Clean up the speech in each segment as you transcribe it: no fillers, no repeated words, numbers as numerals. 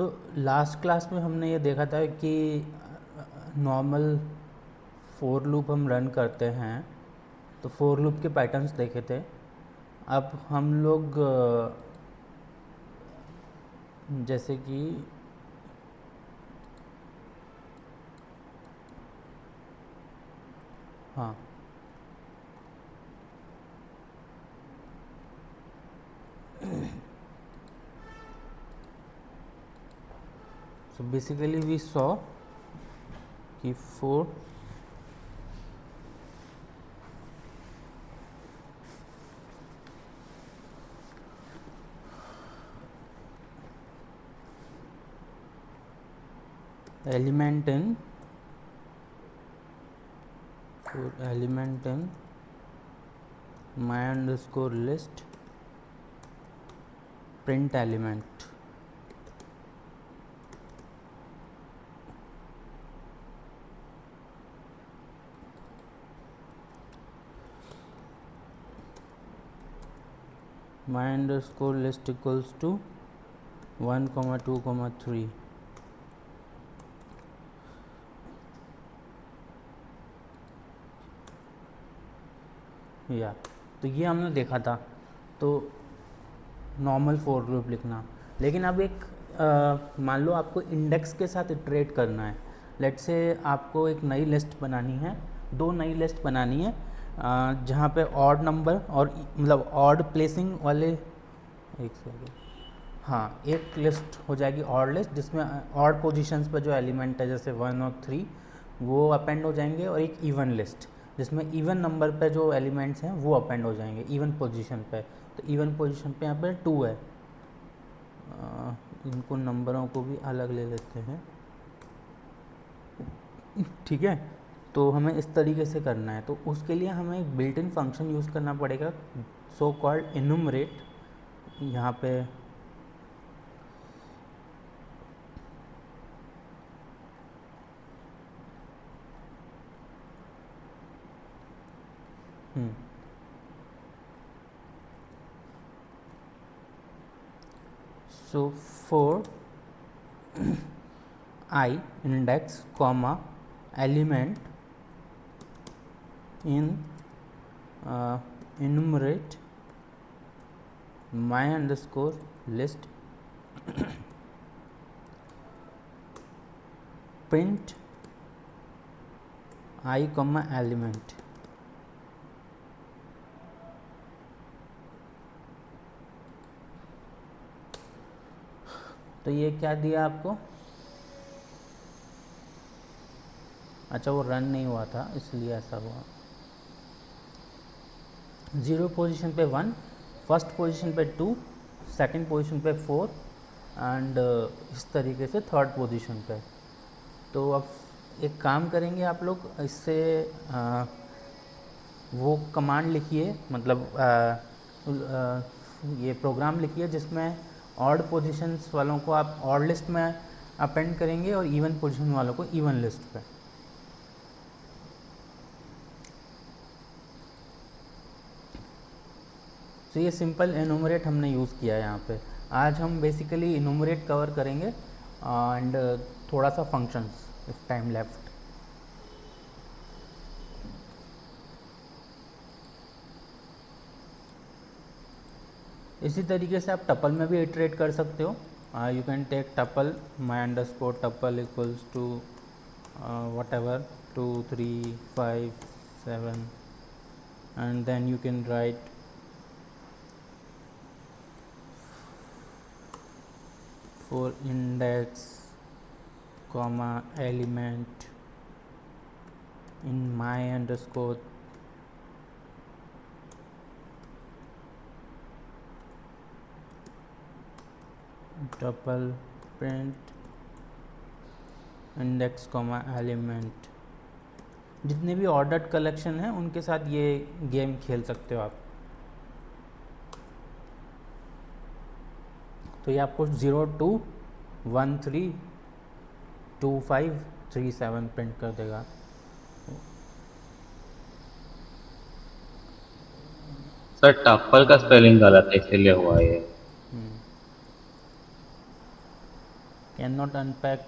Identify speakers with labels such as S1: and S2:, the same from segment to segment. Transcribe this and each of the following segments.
S1: So last class में हमने ये देखा था कि नॉर्मल फोर लूप हम रन करते हैं, तो फोर लूप के पैटर्न्स देखे थे। अब हम लोग जैसे कि हाँ, सो बेसिकली वी सॉ कि four element in my underscore list print element. My underscore list equals to 1, 2, 3. या तो ये हमने देखा था, तो नॉर्मल फोर लूप लिखना। लेकिन अब एक मान लो आपको इंडेक्स के साथ इटरेट करना है। लेट्स से आपको एक नई लिस्ट बनानी है, दो नई लिस्ट बनानी है जहाँ पे ऑड नंबर और मतलब ऑड प्लेसिंग वाले, एक सेकेंड, हाँ, एक लिस्ट हो जाएगी ऑड लिस्ट जिसमें ऑड पोजीशंस पर जो एलिमेंट है जैसे 1 और 3 वो अपेंड हो जाएंगे, और एक इवन लिस्ट जिसमें इवन नंबर पे जो एलिमेंट्स हैं वो अपेंड हो जाएंगे इवन पोजीशन पे। तो इवन पोजीशन पे यहाँ पे 2 है। इनको नंबरों को भी अलग ले लेते हैं, ठीक है। तो हमें इस तरीके से करना है, तो उसके लिए हमें एक बिल्ट इन फंक्शन यूज़ करना पड़ेगा, सो कॉल्ड एनुमरेट। यहाँ पे so for I index comma element in enumerate my underscore list print I comma element। तो ये क्या दिया आपको? अच्छा, वो रन नहीं हुआ था इसलिए ऐसा हुआ। 0 पोजीशन पे 1, फर्स्ट पोजीशन पे 2, सेकंड पोजीशन पे 4 एंड इस तरीके से थर्ड पोजीशन पे। तो अब एक काम करेंगे आप लोग, इससे वो कमांड लिखिए, मतलब ये प्रोग्राम लिखिए जिसमें ऑड पोजीशंस वालों को आप ऑड लिस्ट में अपेंड करेंगे और इवन पोजीशन वालों को इवन लिस्ट पे। तो ये सिंपल एनुमरेट हमने यूज़ किया है यहाँ पे। आज हम बेसिकली एनुमरेट कवर करेंगे एंड थोड़ा सा फंक्शंस इफ टाइम लेफ्ट। इसी तरीके से आप टपल में भी इटरेट कर सकते हो। You can take tuple my underscore tuple equals to whatever 2, 3, 5, 7 and then you can write for index comma element in my underscore tuple print index comma element। जितने भी ऑर्डर्ड कलेक्शन है उनके साथ ये game खेल सकते हो आप। तो ये आपको 0, 2, 1, 3, 2, 5, 3, 7 प्रिंट कर देगा।
S2: सर टप्पल का स्पेलिंग गलत है इसलिए हुआ ये।
S1: कैन नॉट अनपैक,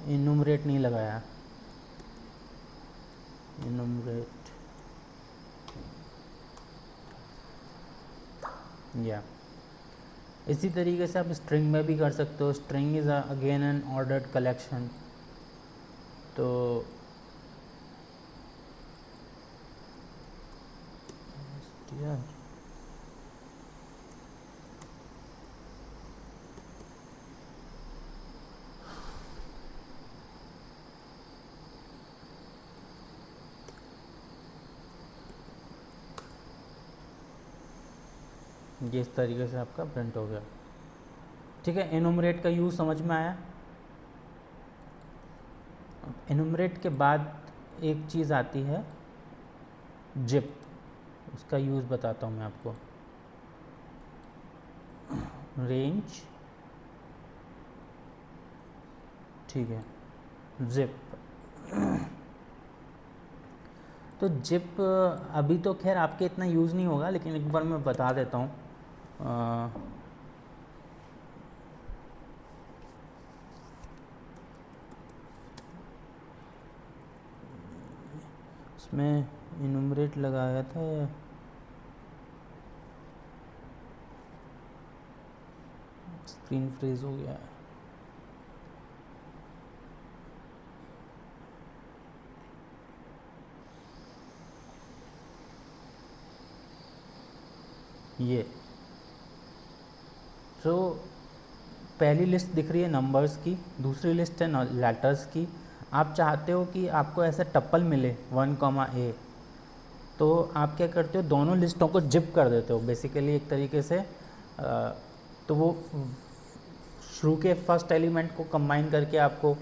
S1: इनुमरेट नहीं लगाया, इनुमरेट या इसी तरीके से आप स्ट्रिंग में भी कर सकते हो। String is again an ordered collection. तो ये इस तरीके से आपका प्रिंट हो गया। ठीक है, एनुमरेट का यूज़ समझ में आया। एनुमरेट के बाद एक चीज़ आती है जिप, उसका यूज़ बताता हूँ मैं आपको। रेंज, ठीक है, जिप। तो जिप अभी तो खैर आपके इतना यूज़ नहीं होगा, लेकिन एक बार मैं बता देता हूँ। इसमें इनुमरेट लगाया था या स्क्रीन फ्रीज हो गया है। ये तो पहली लिस्ट दिख रही है नंबर्स की, दूसरी लिस्ट है लेटर्स की। आप चाहते हो कि आपको ऐसा टप्पल मिले 1, A, तो आप क्या करते हो, दोनों लिस्टों को जिप कर देते हो बेसिकली एक तरीके से। तो वो शुरू के फर्स्ट एलिमेंट को कंबाइन करके आपको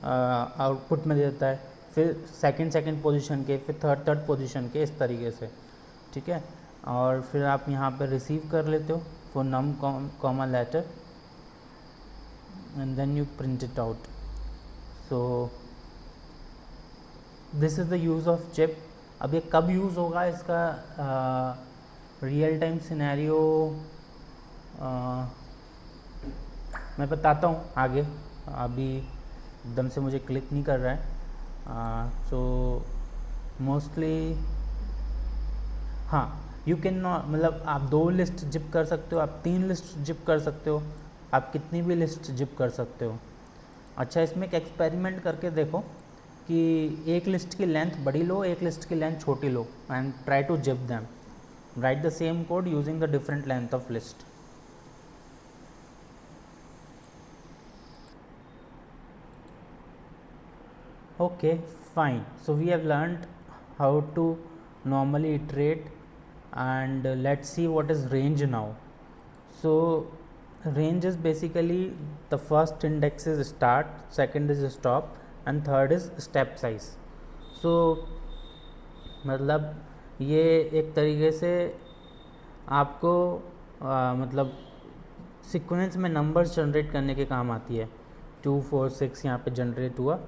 S1: आउटपुट में देता है, फिर सेकंड पोजीशन के, फिर थर्ड पोजीशन के, इस तरीके से। ठीक है, और फिर आप यहाँ पर रिसीव कर लेते हो for num comma letter and then you print it out. So this is the use of chip. अब ये कब यूज़ होगा इसका रियल टाइम सिनेरियो मैं बताता हूँ आगे, अभी एकदम से मुझे क्लिक नहीं कर रहा है। सो मोस्टली हाँ, यू कैन नॉट, मतलब आप 2 लिस्ट जिप कर सकते हो, आप 3 लिस्ट जिप कर सकते हो, आप कितनी भी लिस्ट जिप कर सकते हो। अच्छा, इसमें एक एक्सपेरिमेंट करके देखो कि एक लिस्ट की लेंथ बड़ी लो, एक लिस्ट की लेंथ छोटी लो, and try to zip them. Write the same code using the different length of list. Okay, fine. So we have learned how to normally iterate, and let's see what is range now. So range is basically the first index is start, second is stop, and third is step size. So मतलब ये एक तरीके से आपको मतलब sequence में numbers generate करने के काम आती है। 2, 4, 6 यहाँ पे जनरेट हुआ,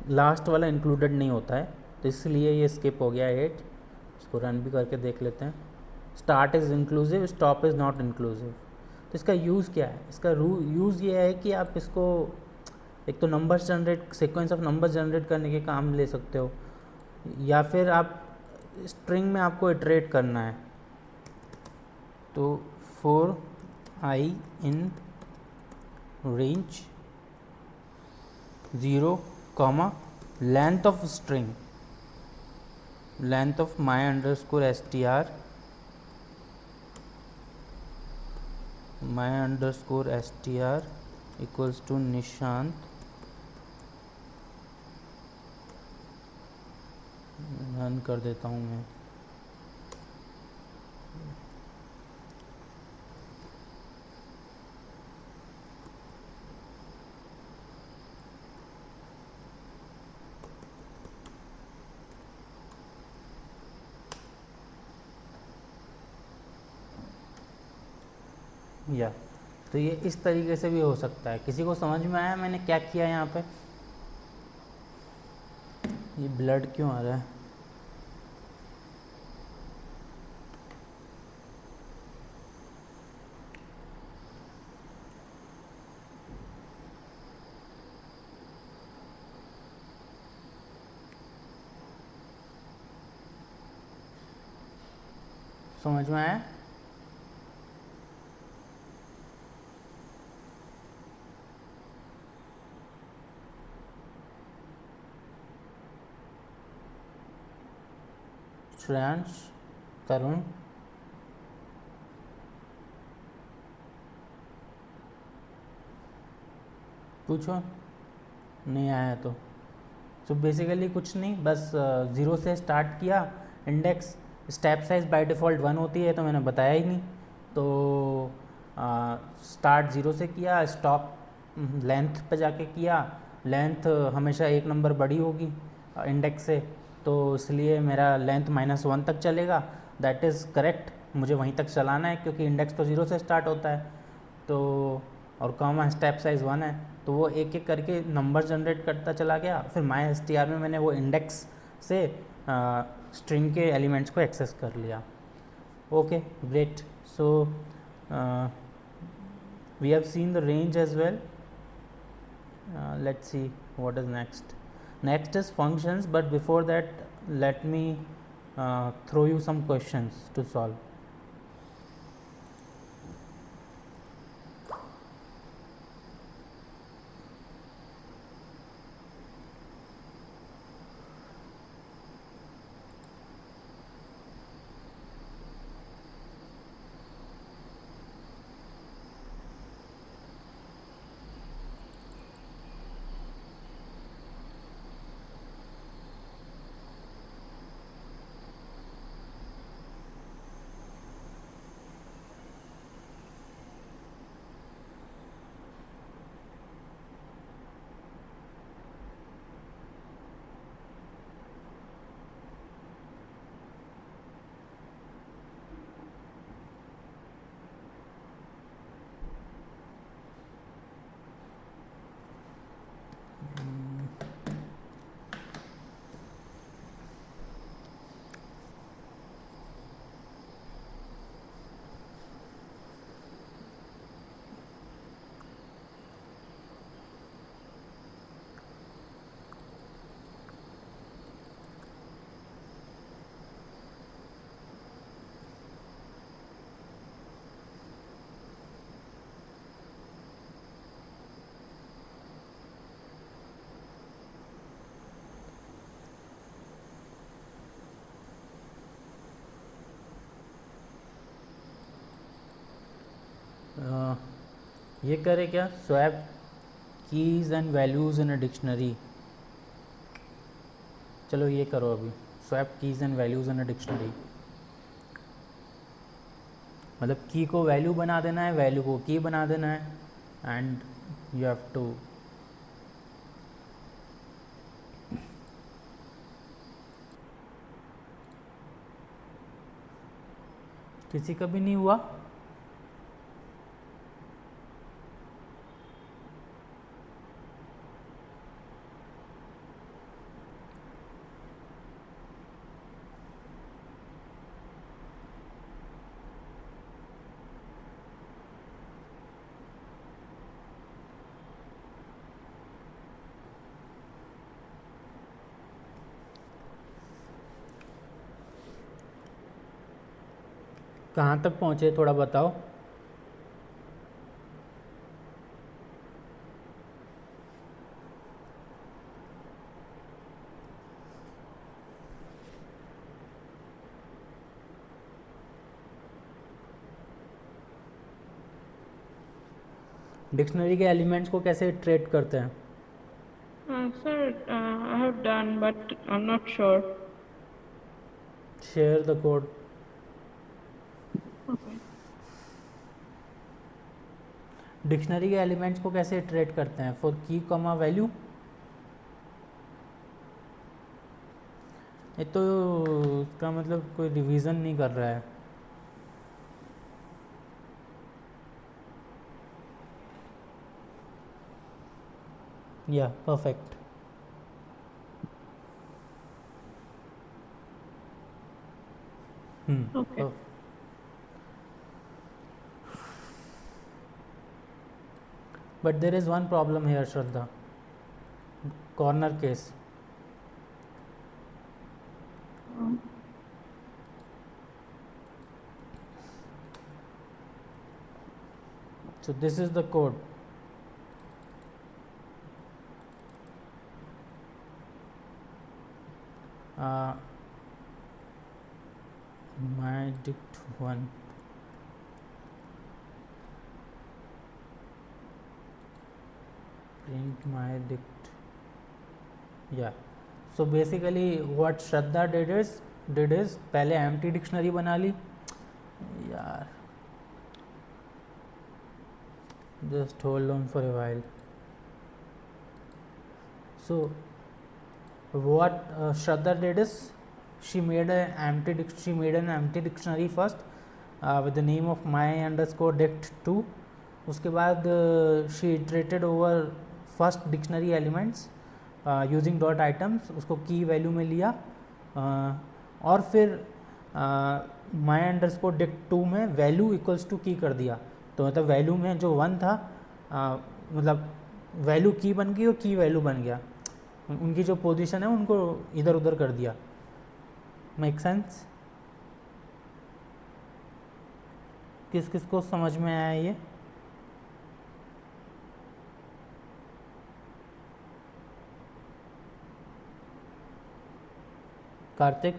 S1: लास्ट वाला इंक्लूडेड नहीं होता है, तो इसलिए ये स्किप हो गया 8। इसको रन भी करके देख लेते हैं। Start is inclusive, stop is not inclusive. तो इसका यूज़ क्या है? इसका यूज़ ये है कि आप इसको एक तो numbers generate, sequence of numbers generate करने के काम ले सकते हो, या फिर आप स्ट्रिंग में आपको इटरेट करना है। तो for i in range 0, length of string, length of my underscore str, my underscore str equals to Nishant, run कर देता हूँ मैं। या तो ये इस तरीके से भी हो सकता है। किसी को समझ में आया मैंने क्या किया यहाँ पे? ये ब्लड क्यों आ रहा है? समझ में आया? श्रेयांश, तरुण, पूछो, नहीं आया तो बेसिकली कुछ नहीं, बस ज़ीरो से स्टार्ट किया। Index step size by default 1 होती है, तो मैंने बताया ही नहीं। तो स्टार्ट ज़ीरो से किया, स्टॉप लेंथ पे जाके किया। लेंथ हमेशा एक नंबर बड़ी होगी इंडेक्स से, तो इसलिए मेरा लेंथ -1 तक चलेगा। दैट इज़ करेक्ट, मुझे वहीं तक चलाना है क्योंकि इंडेक्स तो ज़ीरो से स्टार्ट होता है। तो और कॉमा स्टेप साइज़ 1 है, तो वो एक एक करके नंबर जनरेट करता चला गया। फिर माई str में मैंने वो इंडेक्स से स्ट्रिंग के एलिमेंट्स को एक्सेस कर लिया। Okay great. So we have seen the range as well. Let's see what is next. Next is functions, but before that let me throw you some questions to solve. ये करे क्या, swap keys and values in a dictionary. चलो ये करो अभी, swap keys and values in a dictionary. मतलब की को वैल्यू बना देना है, वैल्यू को की बना देना है, एंड यू हैव टू। किसी का भी नहीं हुआ? कहाँ तक पहुँचे थोड़ा बताओ। डिक्शनरी के एलिमेंट्स को कैसे ट्रेट करते हैं?
S3: Sir, I have done, but I'm not sure.
S1: Share the code.
S3: Okay.
S1: Dictionary के एलिमेंट्स को कैसे ट्रेट करते हैं? फॉर की कॉमा वैल्यू। ये तो इसका मतलब कोई रिवीजन नहीं कर रहा है। या perfect.
S3: Okay.
S1: But there is one problem here, Shraddha. Corner case. So this is the code. My dict 1. Print my dict. Yeah. So basically what Shraddha did is पहले empty dictionary बना ली यार, just hold on for a while. So what Shraddha did is she made an empty dictionary first with the name of my underscore dict 2. उसके बाद she iterated over first dictionary elements using dot items, उसको की value में लिया और फिर my underscore dict 2 में value equals to की कर दिया. तो मतलब वैल्यू में जो 1 था मतलब वैल्यू की बन गई और की वैल्यू बन गया, उनकी जो पोजीशन है उनको इधर उधर कर दिया. Make sense? किस किस को समझ में आया ये? कार्तिक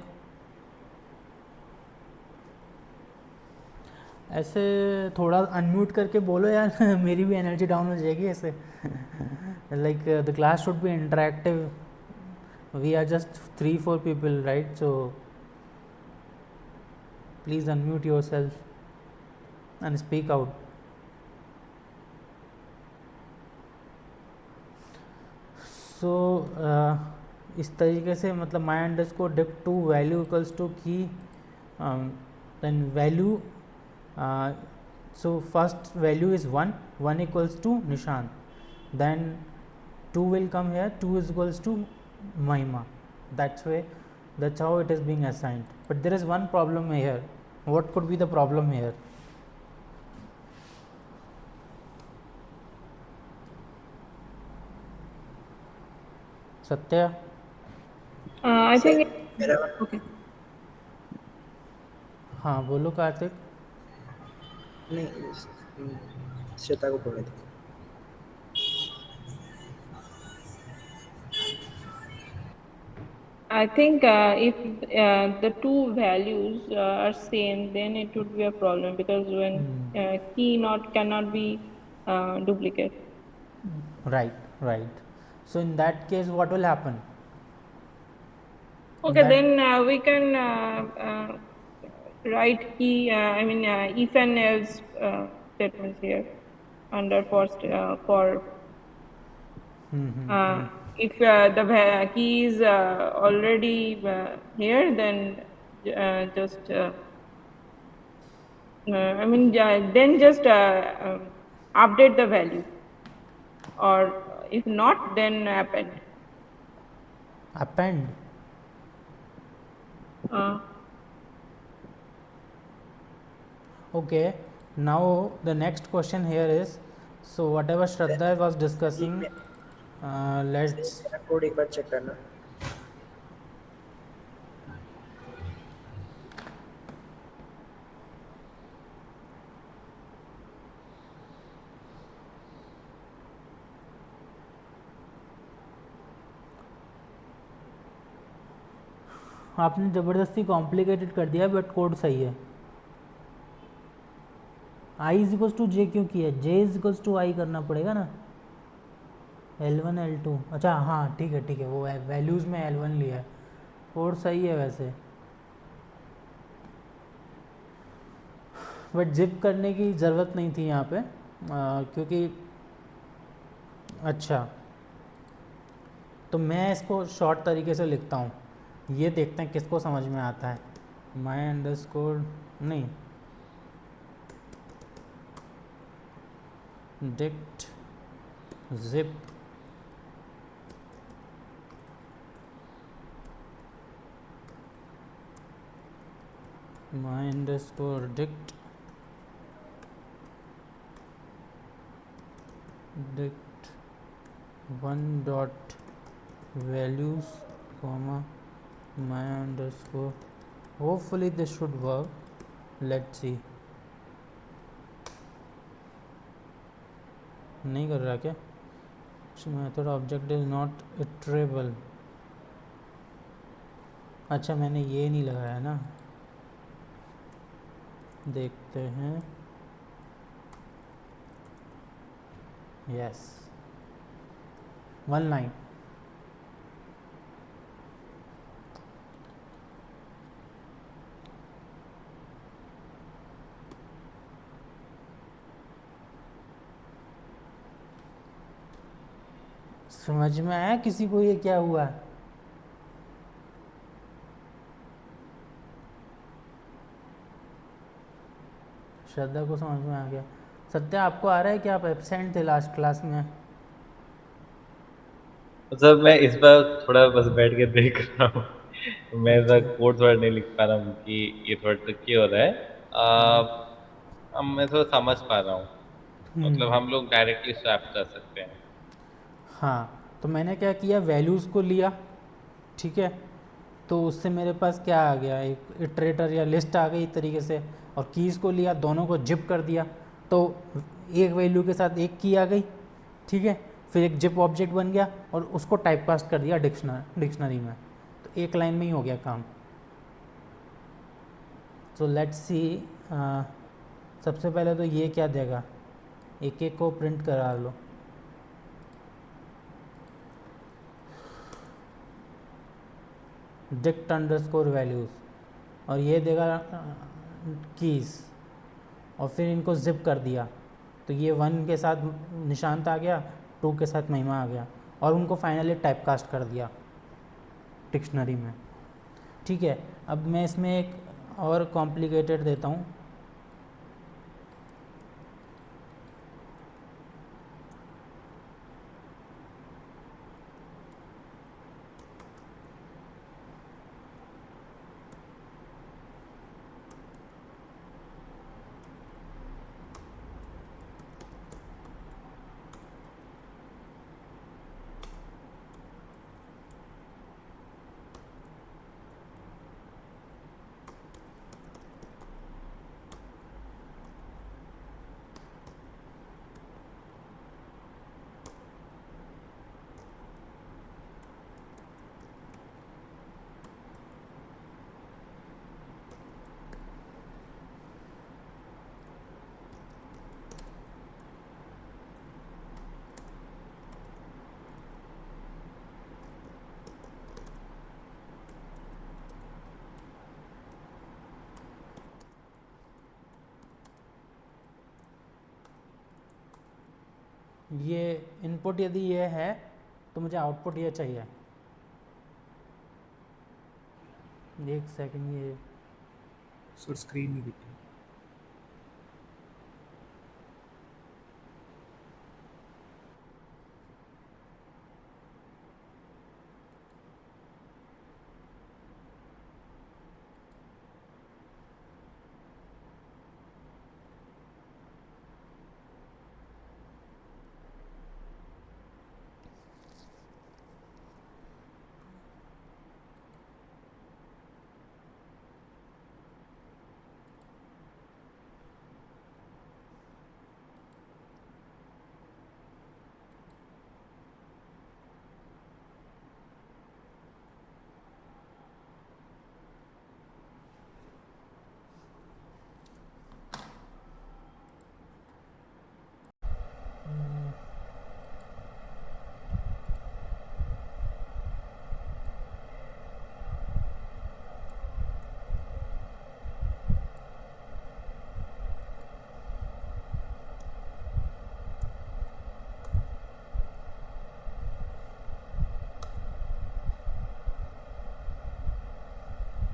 S1: ऐसे थोड़ा अनम्यूट करके बोलो यार मेरी भी एनर्जी डाउन हो जाएगी ऐसे. Like the class should be interactive. We are just 3-4 people, right? So please unmute yourself and speak out. So इस तरीके से मतलब my underscore dict 2 value equals to key, then value so first value is 1 equals to Nishan, then 2 will come here, 2 is equals to Mahima. That's how it is being assigned. But there is one problem here. What could be the problem here? Satya?
S3: I think. Okay.
S1: हाँ बोलो कार्तिक.
S4: नहीं, श्वेता को बोले थे.
S3: I think if the two values are same, then it would be a problem, because when key cannot be duplicate.
S1: Right. So in that case what will happen?
S3: Okay, then we can write key, if and else statements here under for if the key is already here, then just then just update the value, or if not, then append.
S1: Okay, now the next question here is, so whatever Shraddha was discussing, let's
S4: code एक बार check करना.
S1: आपने ज़बरदस्ती complicated कर दिया, but code सही है. I is equals to जे क्यों किया? J इज इक्वल्स टू आई करना पड़ेगा ना. L1 L2, अच्छा हाँ ठीक है वो वैल्यूज़ में L1 लिया है. कोड सही है वैसे, बट जिप करने की ज़रूरत नहीं थी यहाँ पे क्योंकि अच्छा तो मैं इसको शॉर्ट तरीके से लिखता हूँ. ये देखते हैं किसको समझ में आता है. माई अंडरस्कोर नहीं dict zip my underscore dict one dot values comma my underscore. Hopefully this should work. Let's see. नहीं कर रहा क्या? Method object is not iterable. अच्छा मैंने ये नहीं लगाया ना, देखते हैं। Yes, 1 line. समझ में आया किसी को ये क्या हुआ? श्रद्धा को समझ में आ गया। सत्या आपको आ रहा है कि आप एब्सेंट थे लास्ट क्लास में?
S2: मतलब मैं इस बार थोड़ा बस बैठ के देख रहा हूँ। मैं इस बार
S1: अच्छा।
S2: कोड थोड़ा नहीं लिख पा रहा हूँ क्योंकि ये थोड़ा ट्रिकी हो रहा है। अब मैं थोड़ा समझ पा रहा हूँ। मतलब हम लोग डायरेक्टली स्वैप कर सकते हैं।
S1: हाँ, तो मैंने क्या किया, वैल्यूज़ को लिया, ठीक है। तो उससे मेरे पास क्या आ गया, एक इटरेटर या लिस्ट आ गई एक तरीके से। और कीज़ को लिया, दोनों को जिप कर दिया, तो एक वैल्यू के साथ एक की आ गई, ठीक है। फिर एक जिप ऑब्जेक्ट बन गया और उसको टाइपकास्ट कर दिया डिक्शनरी में। तो एक लाइन में ही हो गया काम। तो लेट्स सी, सबसे पहले तो ये क्या देगा, एक एक को प्रिंट करा लो। डिक्ट अंडरस्कोर वैल्यूज़, और ये देगा कीज़, और फिर इनको जिप कर दिया। तो ये 1 के साथ निशांत आ गया, 2 के साथ महिमा आ गया, और उनको फाइनली टाइपकास्ट कर दिया डिक्शनरी में, ठीक है। अब मैं इसमें एक और कॉम्प्लिकेटेड देता हूँ। ये इनपुट यदि ये है तो मुझे आउटपुट ये चाहिए। एक सेकंड, ये
S4: सर स्क्रीन नहीं दिख रही।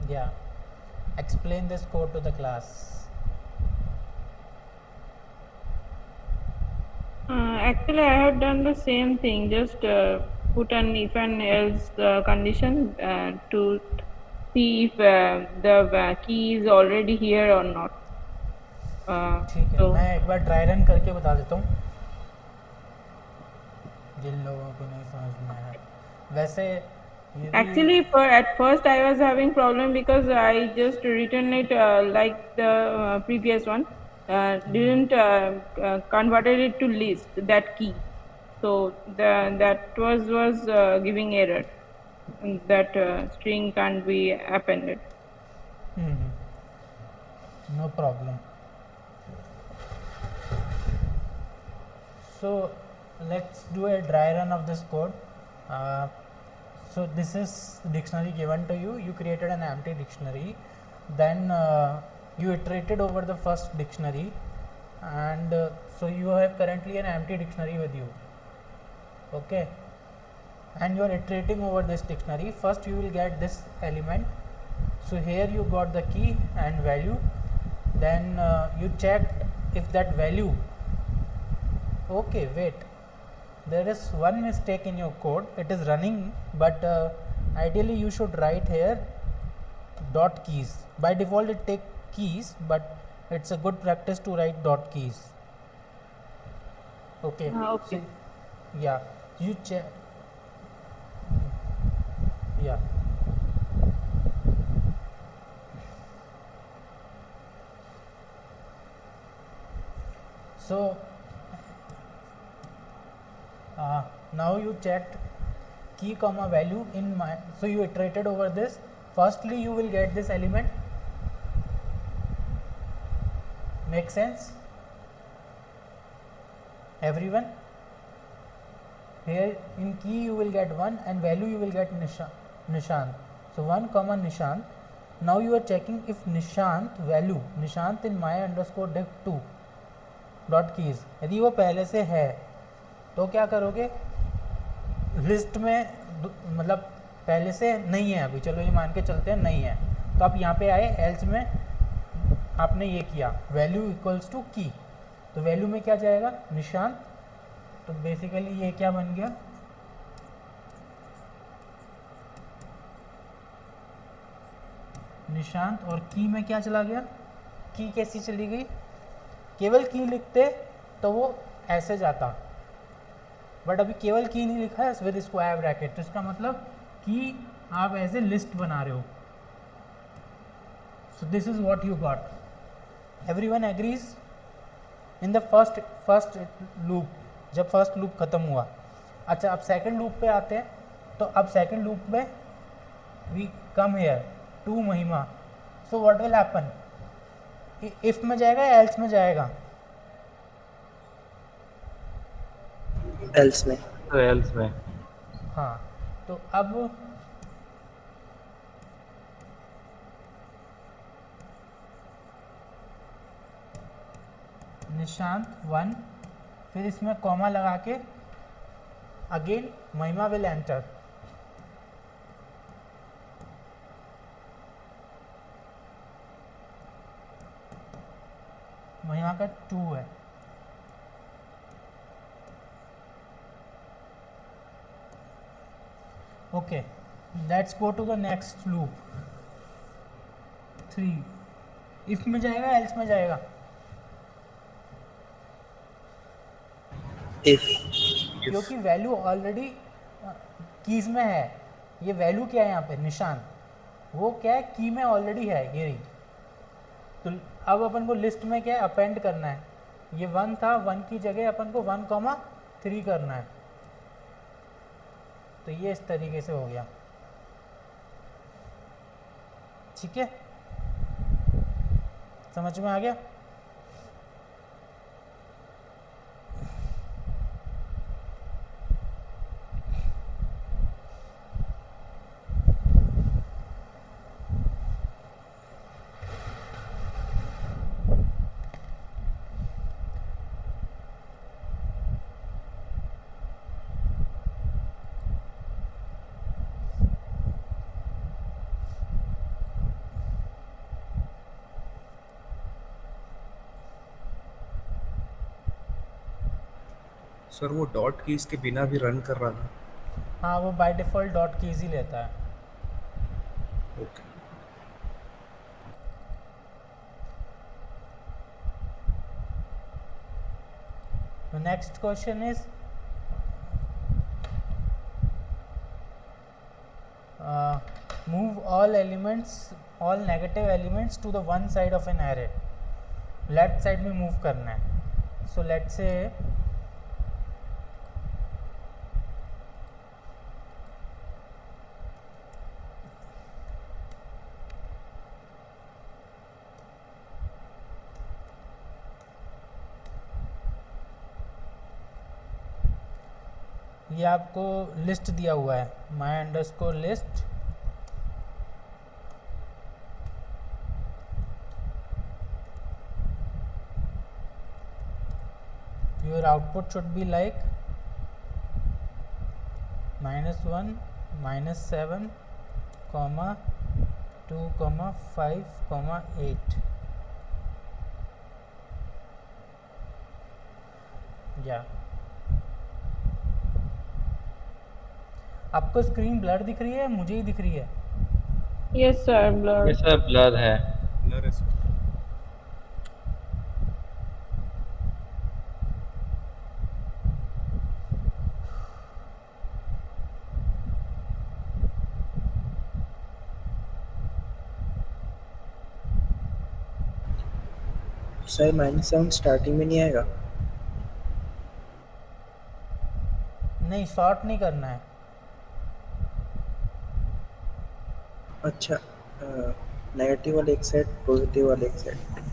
S1: Yeah. Explain this code to the class.
S3: Actually, I have done the same thing. Just put an if and else condition to see if the key is already here or not.
S1: ठीक है,
S3: So
S1: मैं एक बार dry run करके बता देता हूँ जिन लोगों को नहीं समझ में आया। वैसे यदि
S3: actually, at first I was having problem because I just written it like the previous one. didn't converted it to list that key. So that was giving error. And that string can't be appended.
S1: No problem. So let's do a dry run of this code. So this is dictionary given to you. You created an empty dictionary, then you iterated over the first dictionary, and so you have currently an empty dictionary with you. Okay, and you are iterating over this dictionary. First you will get this element. So here you got the key and value, then you checked if that value, okay, wait, there is one mistake in your code. It is running, but ideally you should write here dot keys. By default it take keys, but it's a good practice to write dot keys. Okay,
S3: Okay.
S1: so yeah, you check, yeah. So now you checked key comma value in my, so you iterated over this. Firstly you will get this element. Make sense everyone? Here in key you will get 1 and value you will get Nishant. So 1 comma Nishant. Now you are checking if Nishant value, Nishant in my underscore div 2 dot keys, यदि वो पहले से है तो क्या करोगे, list में मतलब पहले से नहीं है अभी, चलो ये मान के चलते हैं नहीं है, तो आप यहाँ पे आए, एल्स में आपने ये किया वैल्यू इक्वल्स टू की, तो वैल्यू में क्या जाएगा निशांत, तो बेसिकली ये क्या बन गया, निशांत, और की में क्या चला गया, की कैसी चली गई, केवल की लिखते तो वो ऐसे जाता, बट अभी केवल की नहीं लिखा है विद स्क्वायर ब्रैकेट, तो इसका मतलब कि आप ऐसे लिस्ट बना रहे हो. So this is what you got. Everyone agrees in the first loop, जब फर्स्ट लूप खत्म हुआ. अच्छा अब सेकंड लूप पे आते हैं, तो अब सेकंड लूप में वी कम हियर टू महिमा. So what will happen, if में जाएगा या एल्स में जाएगा,
S5: एल्स में,
S2: तो एल्स में.
S1: हाँ, तो अब निशांत 1, फिर इसमें कॉमा लगा के अगेन महिमा विल एंटर. महिमा का 2 है. Okay, let's go to the next loop 3. If में जाएगा एल्स में जाएगा,
S5: इफ,
S1: क्योंकि वैल्यू ऑलरेडी कीज में है. ये वैल्यू क्या है यहाँ पे निशान, वो क्या है की में ऑलरेडी है ये रही. तो अब अपन को लिस्ट में क्या है अपेंड करना है, ये 1 था, 1 की जगह अपन को 1,3 करना है. तो ये इस तरीके से हो गया. ठीक है, समझ में आ गया.
S4: सर वो डॉट कीज के बिना भी रन कर रहा था.
S1: हाँ, वो बाय डिफ़ॉल्ट डॉट कीज ही लेता है.
S4: Okay.
S1: The next question is move all negative elements to the one side of an array. Left side में मूव करना है. सो लेट्स से ये आपको लिस्ट दिया हुआ है, my underscore list. Your output should be like -1 -7 2 5 8. या आपको स्क्रीन ब्लर दिख रही है, मुझे ही दिख रही है.
S3: Yes, sir. Blur.
S2: ये सब ब्लर है.
S4: ब्लर है सर. सर -7 स्टार्टिंग में नहीं आएगा.
S1: नहीं, शॉर्ट नहीं करना है.
S4: अच्छा, नेगेटिव वाले एक साइड, पॉजिटिव वाले एक side.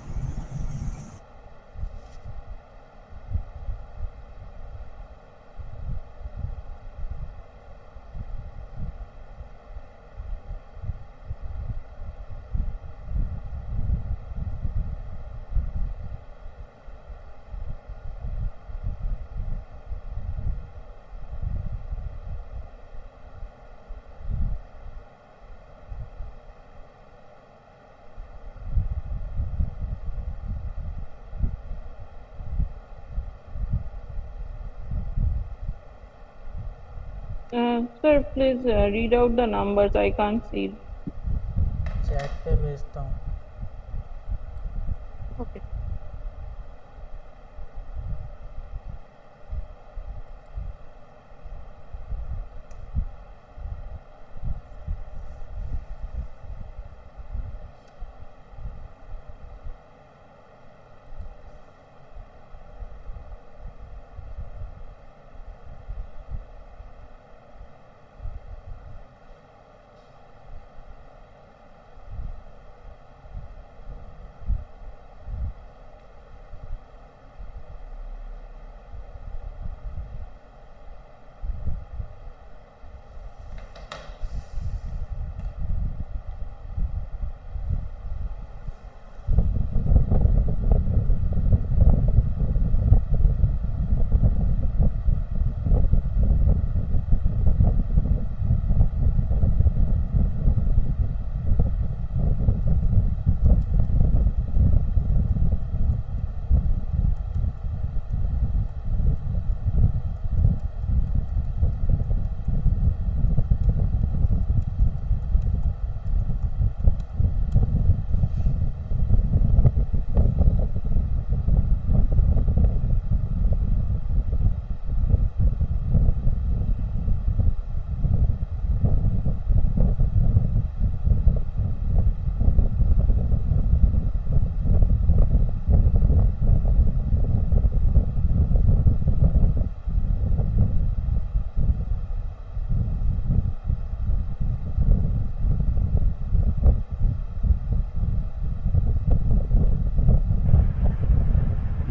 S3: Sir, please read out the numbers. I can't see.
S1: Chat पे भेजता हूँ.
S3: Okay.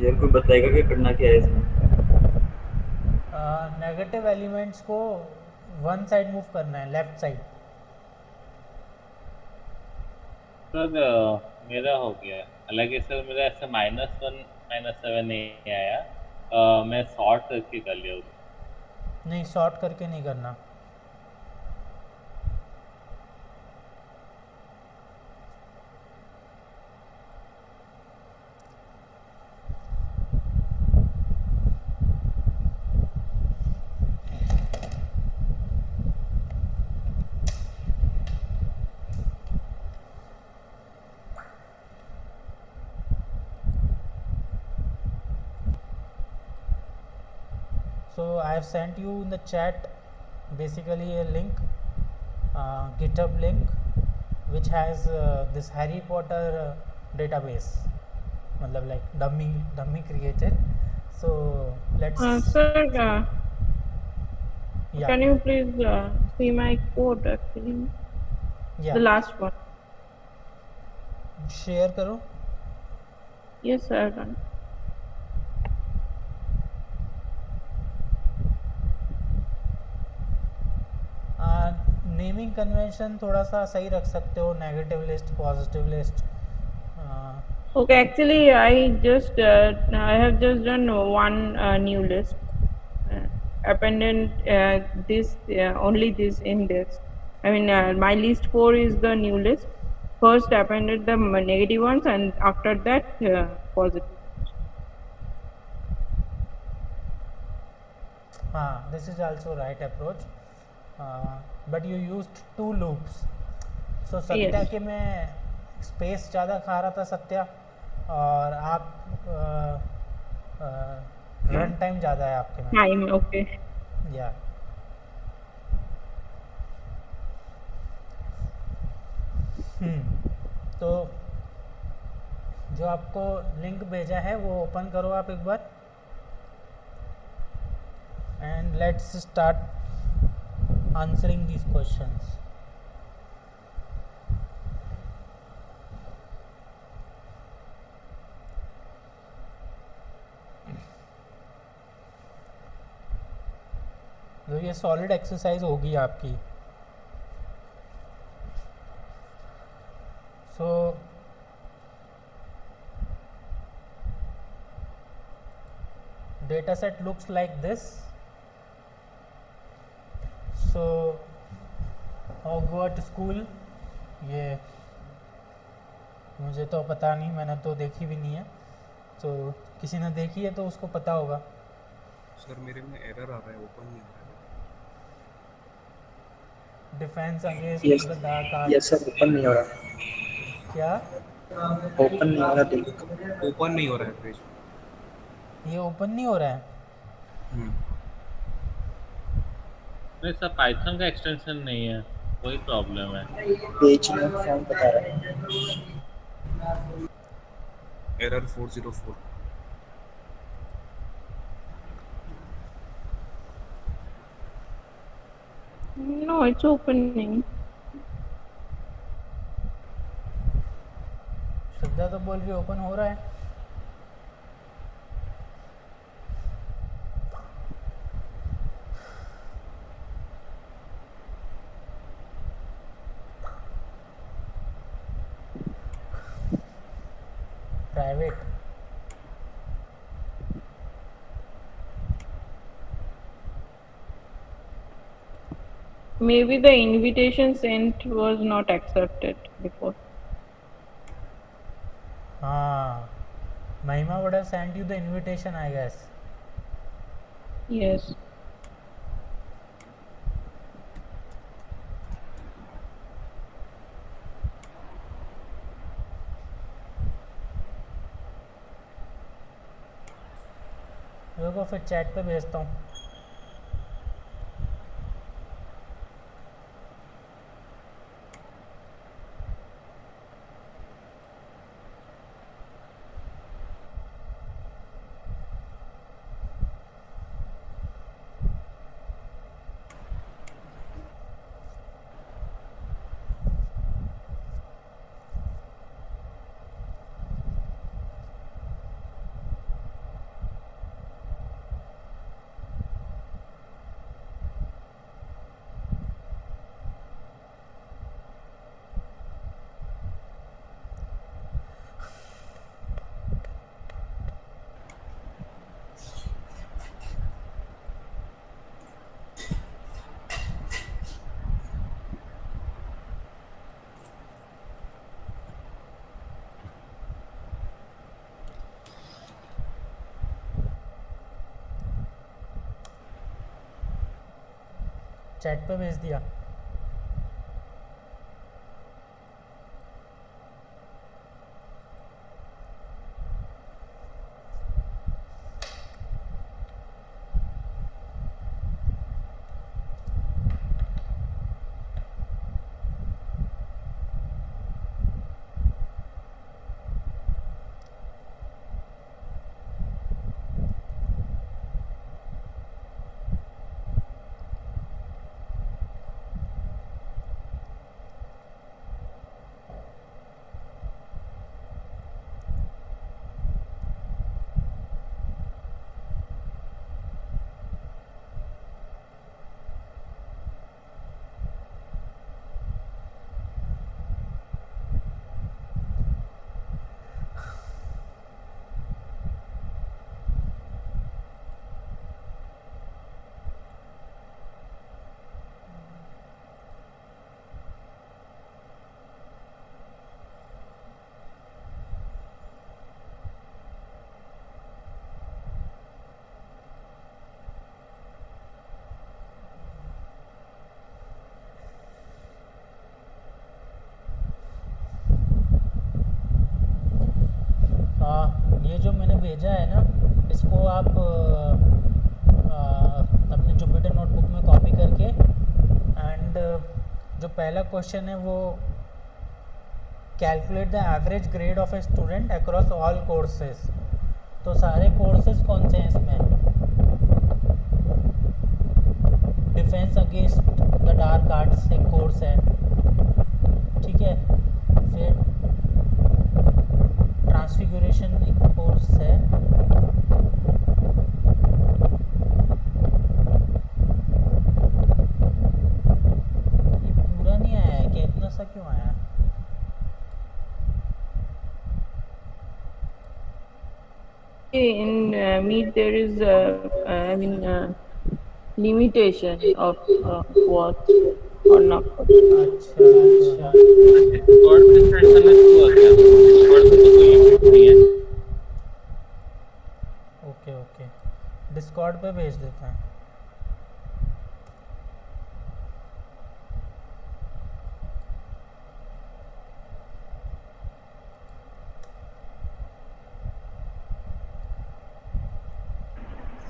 S5: यार कोई बताएगा कि करना क्या है इसमें?
S1: नेगेटिव एलिमेंट्स को वन साइड मूव करना है, लेफ्ट साइड.
S2: सर मेरा हो गया है. हालांकि सर मेरा ऐसे -1 -7 नहीं आया. मैं शॉर्ट करके कर लिया उसको.
S1: नहीं, शॉर्ट करके नहीं करना. So I have sent you in the chat basically a link, GitHub link, which has this Harry Potter database. मतलब like dummy created. So let's
S3: Sir,
S1: yeah
S3: can you please see my code actually?
S1: yeah
S3: The last one.
S1: share करो.
S3: Yes, sir. Done.
S1: Naming convention थोड़ा सा सही रख सकते हो, negative list, positive list.
S3: Okay, actually, I have just done one new list. Appended this only this in this. I mean, my list 4 is the new list. First appended the negative ones, and after that positive.
S1: This is also right approach, but you used 2 loops. So Satya
S3: Yes.
S1: के में space ज़्यादा खा रहा था सत्या, और आप run time ज़्यादा है आपके में.
S3: Time. Okay.
S1: या तो जो आपको लिंक भेजा है वो ओपन करो आप एक बार, and let's start answering these questions. तो ये सॉलिड एक्सरसाइज होगी आपकी. सो data set looks like this. So Hogwarts School, ये मुझे तो पता नहीं, मैंने तो देखी भी नहीं है, तो किसी ने देखी है तो उसको पता होगा.
S6: सर मेरे में एरर आ रहा है, ओपन नहीं हो रहा
S1: defence against
S4: Yes.
S1: The dark
S4: yes sir, open नहीं हो रहा.
S1: क्या
S4: ओपन नहीं हो रहा लिंक.
S6: है. ओपन नहीं हो रहा है पेज.
S1: ये ओपन नहीं हो रहा है?
S2: नहीं सर, पाइथन का एक्सटेंशन नहीं है, वही प्रॉब्लम है.
S4: पेज नॉट फाउंड बता रहा है.
S6: एरर 404.
S3: No, it's opening.
S1: श्रद्धा तो बोल रही ओपन हो रहा है. Private
S3: Maybe the invitation sent was not accepted before.
S1: Mahima would have sent you the invitation, I guess.
S3: Yes.
S1: रुको फिर चैट पे भेजता हूँ. चैट पे भेज दिया. जो मैंने भेजा है ना, इसको आप अपने जुपिटर नोटबुक में कॉपी करके एंड जो पहला क्वेश्चन है वो calculate the average grade of a student across all courses. तो सारे कोर्सेज कौन से हैं इसमें? Defence against the dark arts एक कोर्स है, ठीक है। फिर ट्रांसफिगुरेशन एक कोर्स है, ये पूरा नहीं आया है क्या? इतना सा क्यों आया?
S3: In Meet there is limitation of what or not.
S1: अच्छा अच्छा,
S2: डिस्कॉर्ड पे सेंड करना शुरू हो गया, डिस्कॉर्ड पे तो कोई लिमिट नहीं है।
S1: ओके ओके, डिस्कॉर्ड पे भेज देते हैं।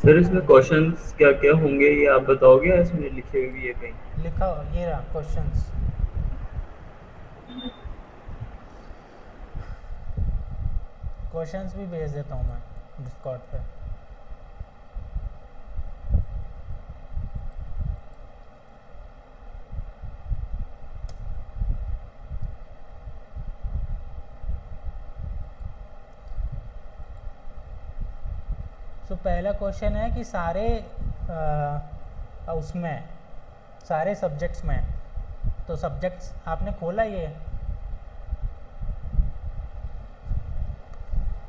S5: सर इसमें क्वेश्चंस क्या क्या होंगे ये आप बताओगे या इसमें लिखे हुए भी है कहीं?
S1: लिखा ये रहा क्वेश्चंस। क्वेश्चंस भी भेज देता हूँ मैं डिस्कॉर्ड पे। तो पहला क्वेश्चन है कि सारे उसमें सारे सब्जेक्ट्स में, तो सब्जेक्ट्स आपने खोला ये,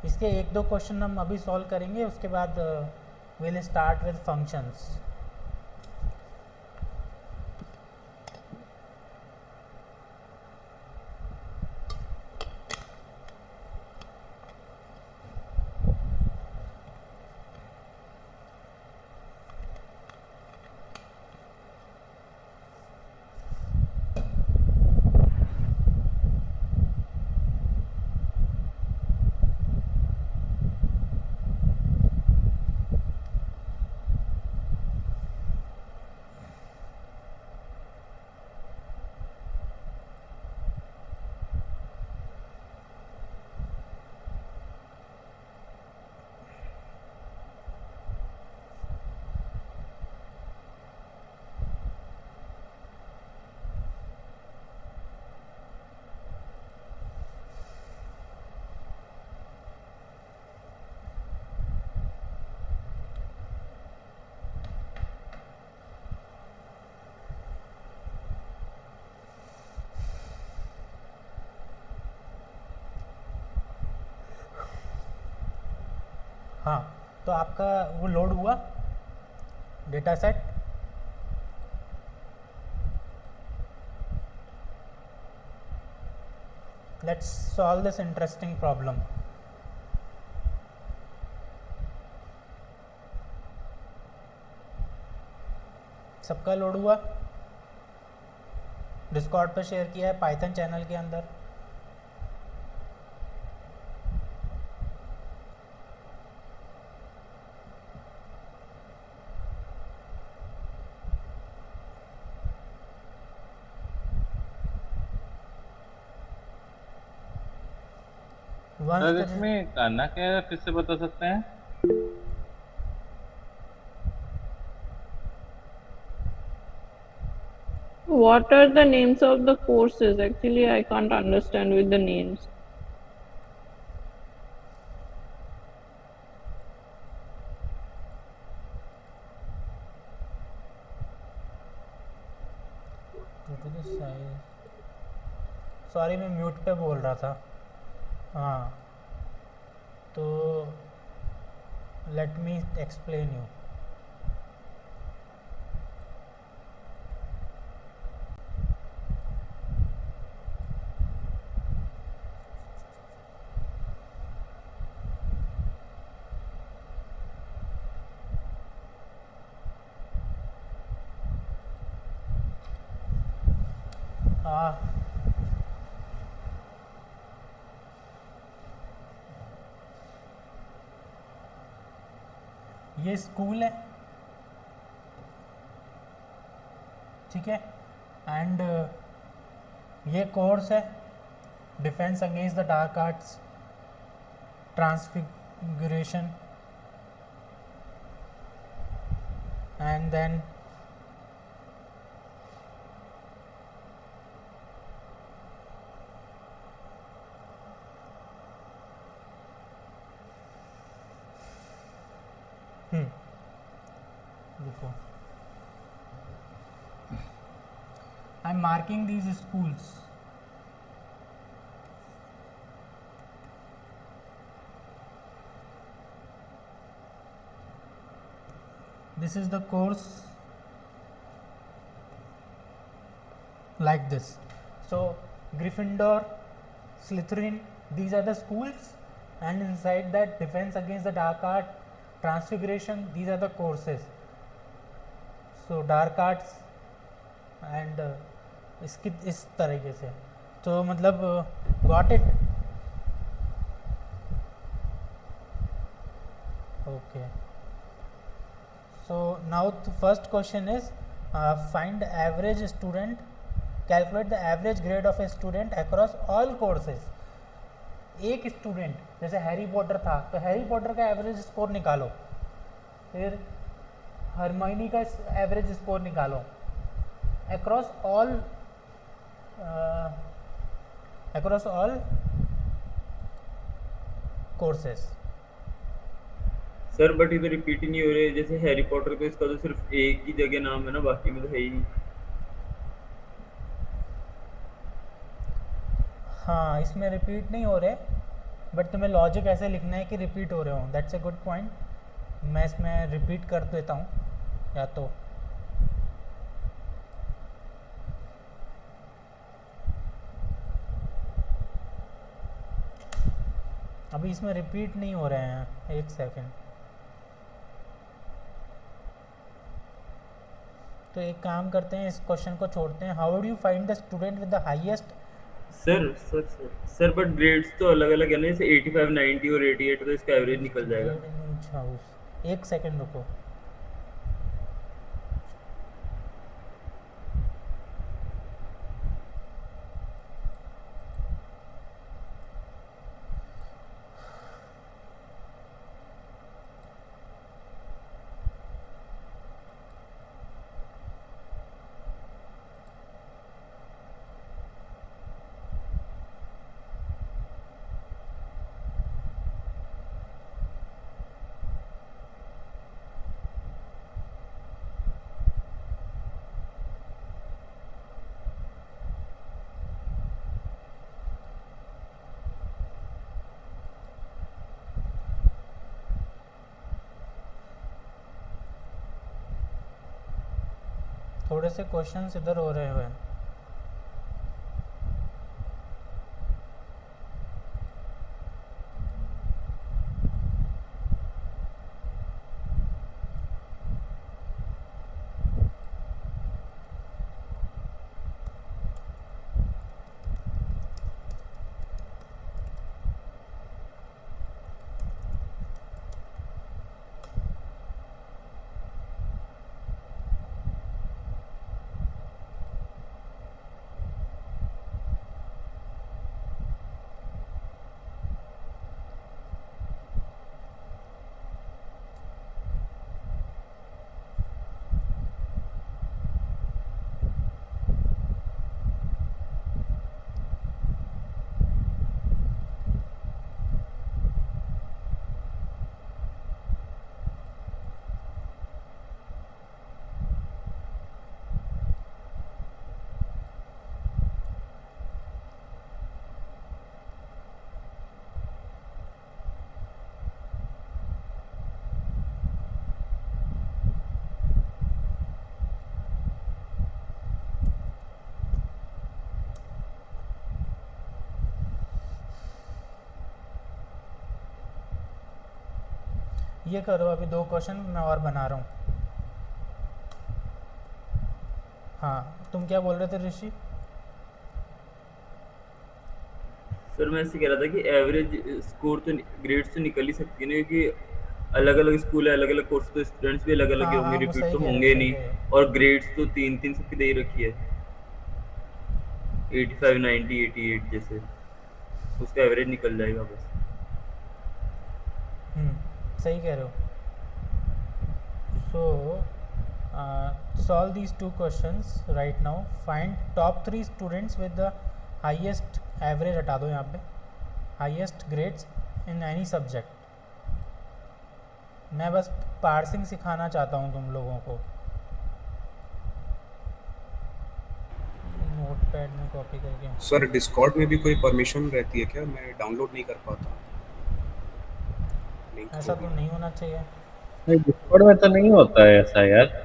S1: इसके एक दो क्वेश्चन हम अभी सॉल्व करेंगे, उसके बाद विल स्टार्ट विद फंक्शंस। हाँ, तो आपका वो लोड हुआ data set. Let's solve this interesting problem. सबका लोड हुआ, डिस्कॉर्ड पर शेयर किया है पाइथन चैनल के अंदर।
S2: सर इसमें करना क्या है, फिर से बता सकते हैं?
S3: What are the names of the courses? Actually, I can't understand with the names.
S1: Sorry मैं म्यूट पे बोल रहा था। हाँ, तो लेट मी एक्सप्लेन यू। ये स्कूल है, ठीक है, एंड ये कोर्स है defence against the dark arts transfiguration, and then देखो I am marking these schools, this is the course like this. So Gryffindor, Slytherin, these are the schools, and inside that defense against the dark art, transfiguration, these are the courses. So dark arts and इसकी इस तरीके से, तो मतलब got it? Okay. So now the first question is find average student, calculate the average grade of a student across all courses. एक student जैसे Harry Potter था तो हैरी पॉटर का एवरेज स्कोर निकालो, फिर हरमाइनी का एवरेज स्कोर निकालो across all courses.
S5: Sir but इधर रिपीट ही नहीं हो रहे, जैसे हैरी पॉटर को इसका तो सिर्फ एक ही जगह नाम है ना, बाकी में तो है ही नहीं।
S1: हाँ, इसमें रिपीट नहीं हो रहे, बट तुम्हें लॉजिक ऐसे लिखना है कि रिपीट हो रहे हो। That's a good point. मैं इसमें रिपीट कर देता हूँ, या तो अभी इसमें रिपीट नहीं हो रहे हैं, एक सेकेंड। तो एक काम करते हैं, इस क्वेश्चन को छोड़ते हैं। How do you find the student with the highest?
S5: Sir but grades तो अलग अलग है ना, जैसे 85, 90 और 88, तो इसका एवरेज निकल जाएगा।
S1: अच्छा, एक सेकेंड रुको। थोड़े से क्वेश्चंस इधर हो रहे हैं। ये करो, अभी 2 क्वेश्चन मैं और बना रहा हूँ। हाँ, तुम क्या बोल रहे थे ऋषि?
S5: सर मैं ऐसे कह रहा था कि एवरेज स्कोर तो ग्रेड्स तो निकल ही सकती है ना, क्योंकि अलग अलग स्कूल है, अलग अलग कोर्स, तो स्टूडेंट्स भी अलग अलग ही
S1: हाँ
S5: होंगे,
S1: हाँ, वो
S5: रिपीट
S1: सही
S5: तो
S1: कह रहे हो,
S5: होंगे
S1: सही
S5: नहीं।
S1: कह रहे हो।
S5: और ग्रेड्स तो तीन तीन सबकी दे ही रखी है, 85 90 88 जैसे, उसका एवरेज निकल जाएगा बस।
S1: सही कह रहे हो। सो solve these two questions right now. Find top 3 students with the highest average, हटा दो यहाँ पे, highest grades in any subject. मैं बस पार्सिंग सिखाना चाहता हूँ तुम लोगों को, नोट पैड में कॉपी करके।
S6: सर डिस्कॉर्ड में भी कोई परमिशन रहती है क्या? मैं डाउनलोड नहीं कर पाता लिंक
S1: ऐसा
S6: जो
S1: तो
S6: भी।
S1: नहीं होना चाहिए।
S2: नहीं, डिस्कॉर्ड में तो नहीं होता है ऐसा यार।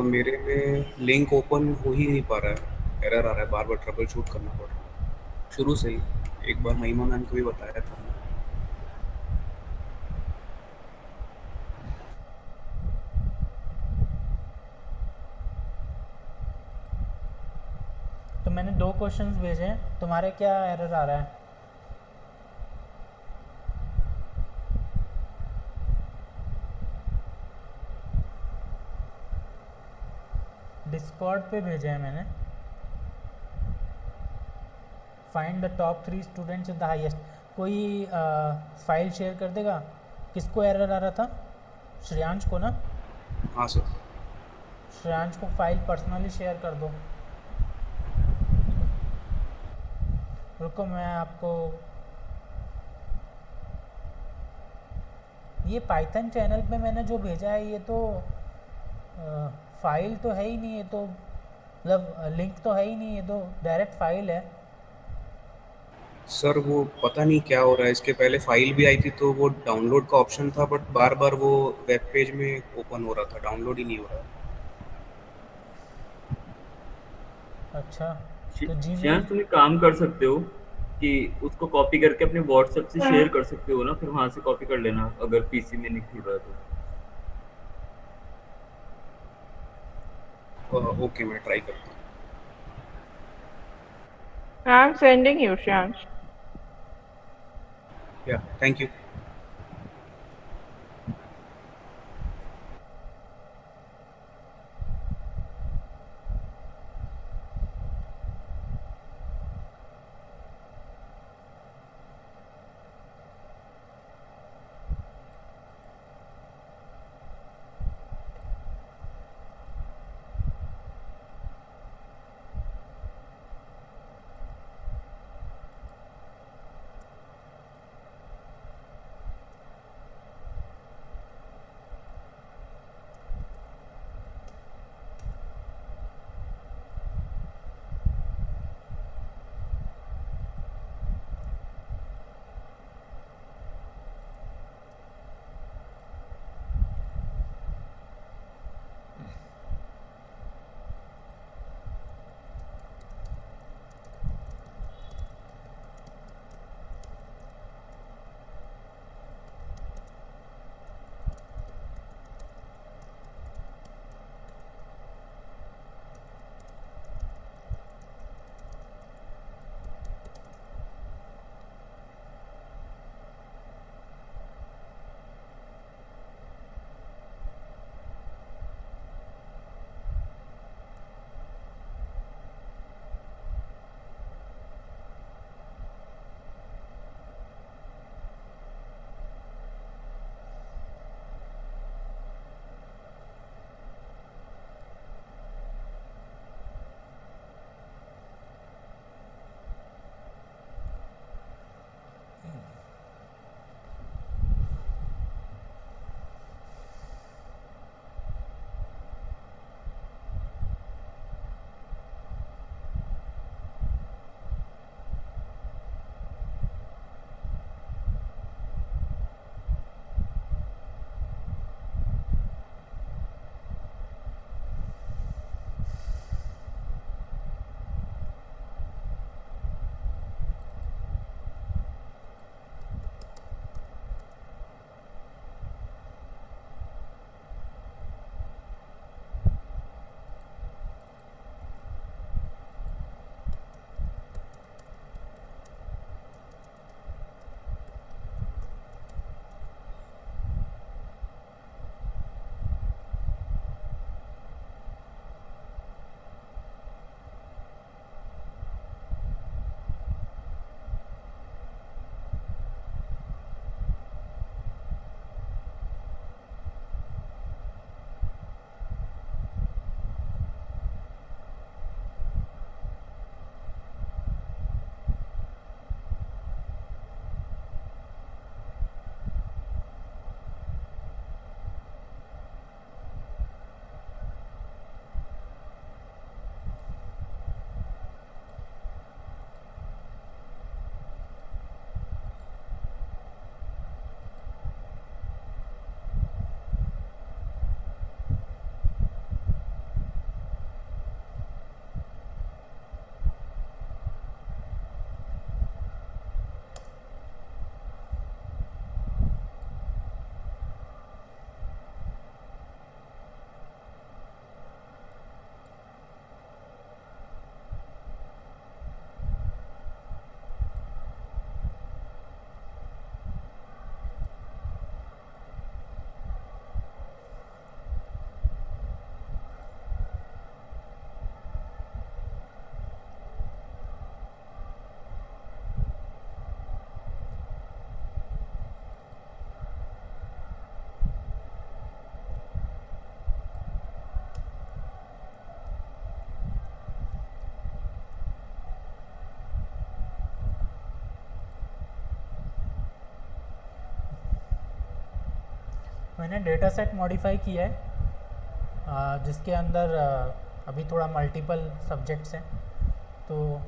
S6: मेरे में लिंक ओपन हो ही नहीं पा रहा है, एरर आ रहा है, बार बार ट्रबल शूट करना पड़ रहा है शुरू से ही। एक बार महिमा मैम को भी बताया था।
S1: तो मैंने 2 क्वेश्चंस भेजे हैं, तुम्हारे क्या एरर आ रहा है? डिस्कॉर्ड पे भेजे हैं मैंने। Find the top 3 students with the highest. कोई फाइल शेयर कर देगा? किसको एरर आ रहा था? श्रेयांश को ना?
S6: हाँ सर।
S1: श्रेयांश को फाइल पर्सनली शेयर कर दो। रुको, मैं आपको ये पाइथन चैनल पे मैंने जो भेजा है, ये तो फाइल तो है ही नहीं, ये तो मतलब लिंक तो है ही नहीं, ये तो डायरेक्ट फाइल है।
S6: सर वो पता नहीं क्या हो रहा है, इसके पहले फाइल भी आई थी तो वो डाउनलोड का ऑप्शन था, बट बार बार वो वेब पेज में ओपन हो रहा था, डाउनलोड ही नहीं हो रहा।
S1: अच्छा, तो
S5: श्याम
S1: जीमेल।
S5: तुम एक काम कर सकते हो कि उसको कॉपी करके अपने व्हाट्सएप से शेयर कर सकते हो ना, फिर वहां से कॉपी कर लेना अगर पीसी में नहीं खुल रहा है तो।
S6: ओके, मैं ट्राई करता हूँ।
S3: I'm sending you, Shansh.
S6: या थैंक यू।
S1: मैंने डेटा सेट मॉडिफाई किया है, जिसके अंदर अभी थोड़ा मल्टीपल सब्जेक्ट्स हैं, तो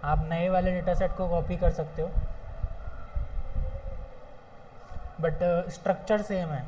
S1: आप नए वाले डेटा सेट को कॉपी कर सकते हो, बट स्ट्रक्चर सेम है।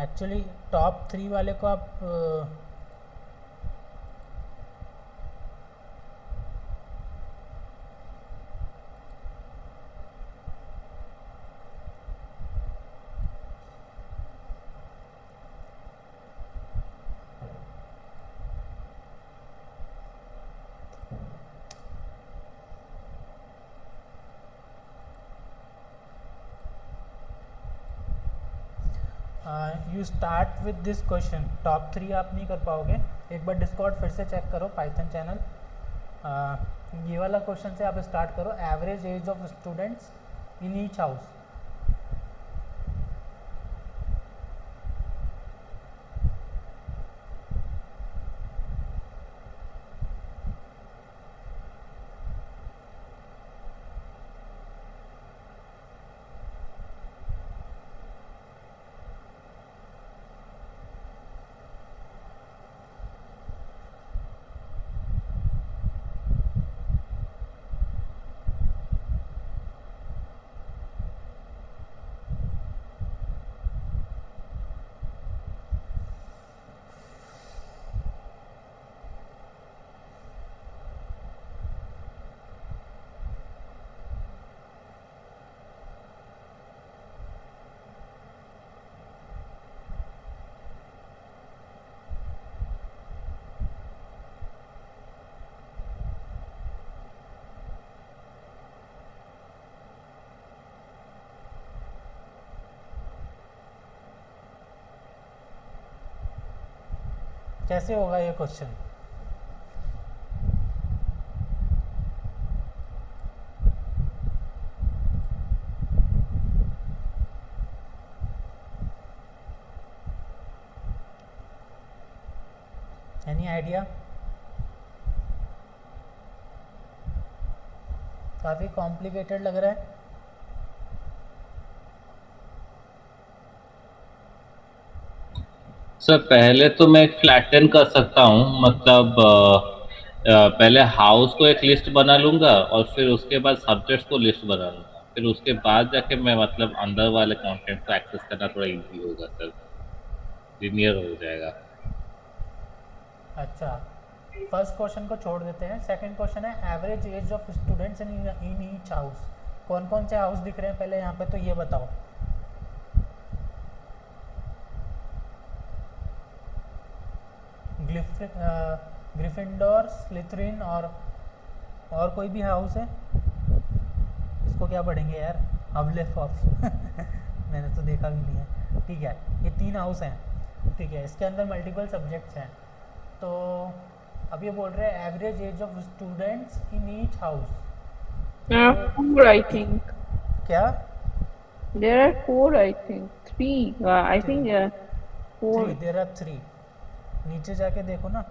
S1: एक्चुअली टॉप 3 वाले को आप you start with this question. Top 3 आप नहीं कर पाओगे, एक बार डिस्कॉर्ड फिर से चेक करो, पाइथन चैनल, ये वाला क्वेश्चन से आप स्टार्ट करो। Average age of students in each house. कैसे होगा ये क्वेश्चन? Any idea? काफ़ी कॉम्प्लिकेटेड लग रहा है।
S2: सर पहले तो मैं एक फ्लैटन कर सकता हूँ, मतलब पहले हाउस को एक लिस्ट बना लूंगा और फिर उसके बाद सब्जेक्ट्स को लिस्ट बना लूंगा, फिर उसके बाद जाके मैं मतलब अंदर वाले कंटेंट को एक्सेस करना थोड़ा इजी होगा सर, लिनियर हो जाएगा।
S1: अच्छा, फर्स्ट क्वेश्चन को छोड़ देते हैं। सेकंड क्वेश्चन है average age of students in each house. कौन कौन से हाउस दिख रहे हैं पहले यहाँ पे, तो ये बताओ। ग्रिफिंडोर, स्लिथरिन और कोई भी हाउस है? इसको क्या पढ़ेंगे यार, हवलेफ ऑफ मैंने तो देखा भी नहीं है। ठीक है, ये 3 हाउस हैं। ठीक है, इसके अंदर मल्टीपल सब्जेक्ट्स हैं। तो अब ये बोल रहे हैं average age of students in each house.
S3: 4, I think.
S1: क्या?
S3: There are 4, I think. 3. I think 4.
S1: 3, there are 3। नीचे जाके देखो ना।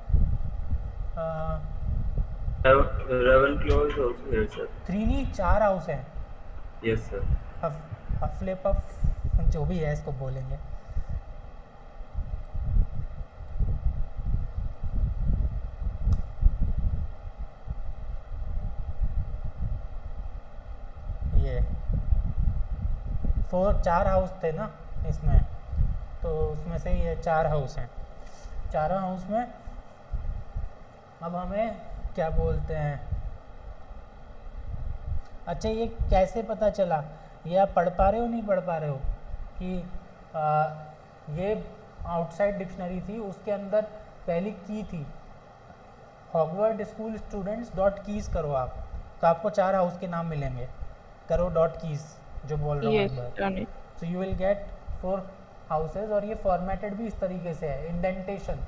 S5: Ravenclaw is also here, sir.
S1: 3 नहीं, 4 हाउस हैं।
S5: Yes, sir.
S1: हफलेपफ जो भी है इसको बोलेंगे। ये 4 हाउस थे ना इसमें, तो उसमें से ये 4 हाउस हैं। 4 हाउस में अब हमें क्या बोलते हैं, अच्छा ये कैसे पता चला, ये आप पढ़ पा रहे हो नहीं पढ़ पा रहे हो कि ये आउटसाइड डिक्शनरी थी, उसके अंदर पहली की थी Hogwarts school students dot keys करो आप, तो आपको 4 हाउस के नाम मिलेंगे। करो डॉट कीज जो बोल रहा हूँ
S3: Yes,
S1: एक बार,
S3: done it.
S1: So you will get 4 houses. और ये फॉर्मेटेड भी इस तरीके से है, इंडेंटेशन,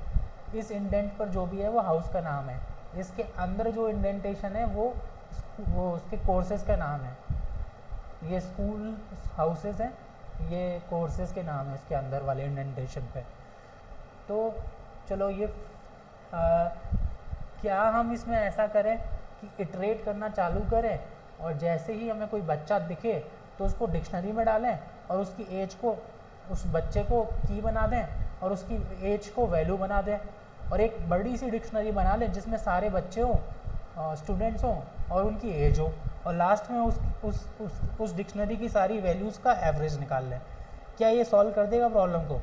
S1: इस इंडेंट पर जो भी है वो हाउस का नाम है, इसके अंदर जो इंडेंटेशन है वो उसके कोर्सेज का नाम है। ये स्कूल हाउसेज हैं, ये कोर्सेज के नाम है इसके अंदर वाले इंडेंटेशन पे। तो चलो ये क्या हम इसमें ऐसा करें कि इटरेट करना चालू करें और जैसे ही हमें कोई बच्चा दिखे तो उसको डिक्शनरी में डालें और उसकी एज को, उस बच्चे को की बना दें और उसकी एज को वैल्यू बना दें, और एक बड़ी सी डिक्शनरी बना लें जिसमें सारे बच्चे हों, स्टूडेंट्स हों और उनकी एज हो, और लास्ट में उस डिक्शनरी की सारी वैल्यूज़ का एवरेज निकाल लें। क्या ये सॉल्व कर देगा प्रॉब्लम को?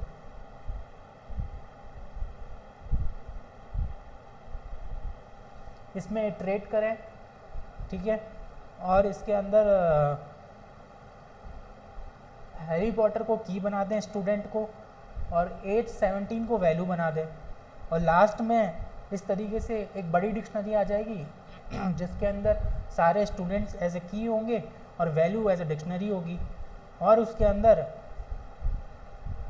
S1: इसमें इटरेट करें, ठीक है, और इसके अंदर हैरी पॉटर को की बना दें स्टूडेंट को, और एज 17 को वैल्यू बना दें, और लास्ट में इस तरीके से एक बड़ी डिक्शनरी आ जाएगी जिसके अंदर सारे स्टूडेंट्स एज ए की होंगे और वैल्यू एज ए डिक्शनरी होगी। और उसके अंदर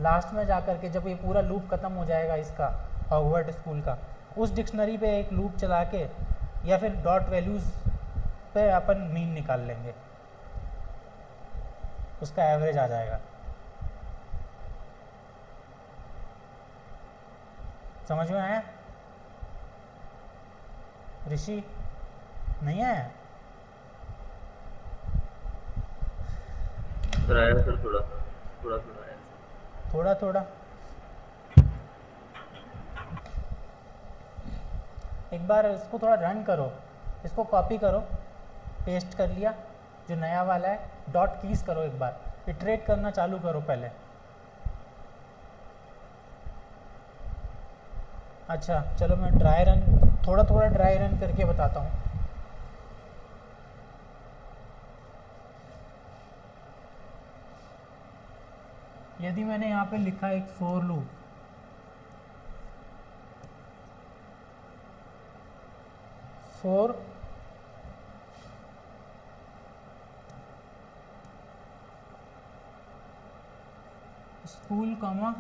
S1: लास्ट में जाकर के जब ये पूरा लूप ख़त्म हो जाएगा इसका हॉगवर्ड स्कूल का, उस डिक्शनरी पे एक लूप चला के या फिर डॉट वैल्यूज़ पे अपन मीन निकाल लेंगे, उसका एवरेज आ जाएगा। समझ में आया ऋषि? नहीं आया?
S5: सर आया सर, थोड़ा थोड़ा थोड़ा आया सर।
S1: थोड़ा थोड़ा। एक बार इसको थोड़ा रन करो, इसको कॉपी करो, पेस्ट कर लिया जो नया वाला है, डॉट कीज करो, एक बार इटरेट करना चालू करो पहले। अच्छा चलो मैं ड्राई रन, थोड़ा थोड़ा ड्राई रन करके बताता हूँ। यदि मैंने यहाँ पे लिखा एक for loop, four school comma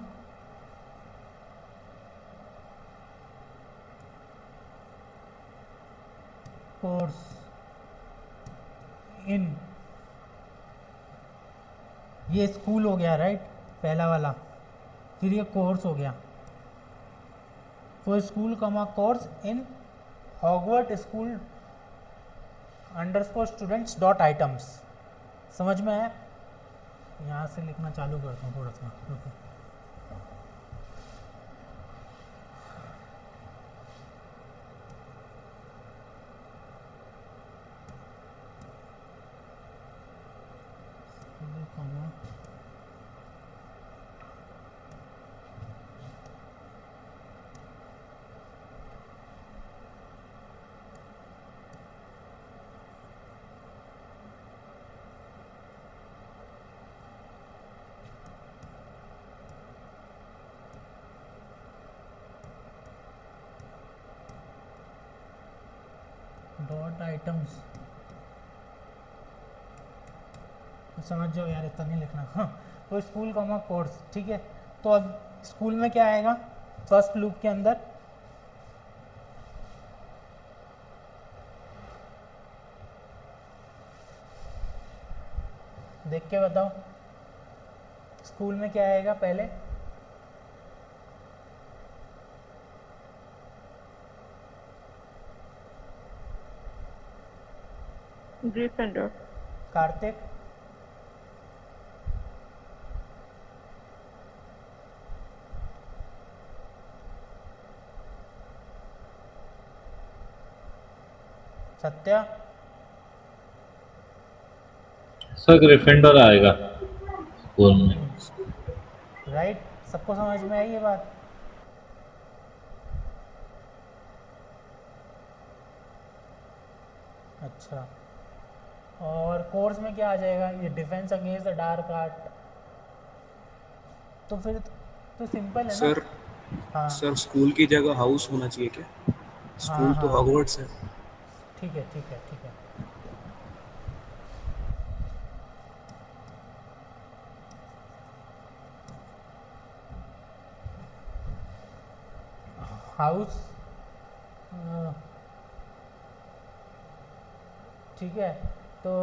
S1: course in, ये स्कूल हो गया राइट, पहला वाला, फिर ये कोर्स हो गया, for school comma course in Hogwart school underscore students dot items. समझ में आया? यहाँ से लिखना चालू करता हूँ थोड़ा सा, रुको। डॉट आइटम्स, समझ जाओ यार, इतना नहीं लिखना। हाँ, तो स्कूल कॉमा कोर्स, ठीक है। तो अब स्कूल में क्या आएगा फर्स्ट लूप के अंदर? देख के बताओ, स्कूल में क्या आएगा पहले?
S3: Gryffindor.
S1: Kartik? Satya?
S2: Sir Gryffindor आएगा स्कूल में।
S1: राइट, सबको समझ में आई ये बात? अच्छा, और कोर्स में क्या आ जाएगा? ये defence against the dark art. तो फिर तो सिंपल है ना।
S6: सर
S1: हाँ
S6: सर स्कूल की जगह हाउस होना चाहिए क्या? स्कूल तो
S1: हाँ,
S6: हॉगवर्ट्स है।
S1: ठीक है ठीक है ठीक है। हाउस, ठीक है। तो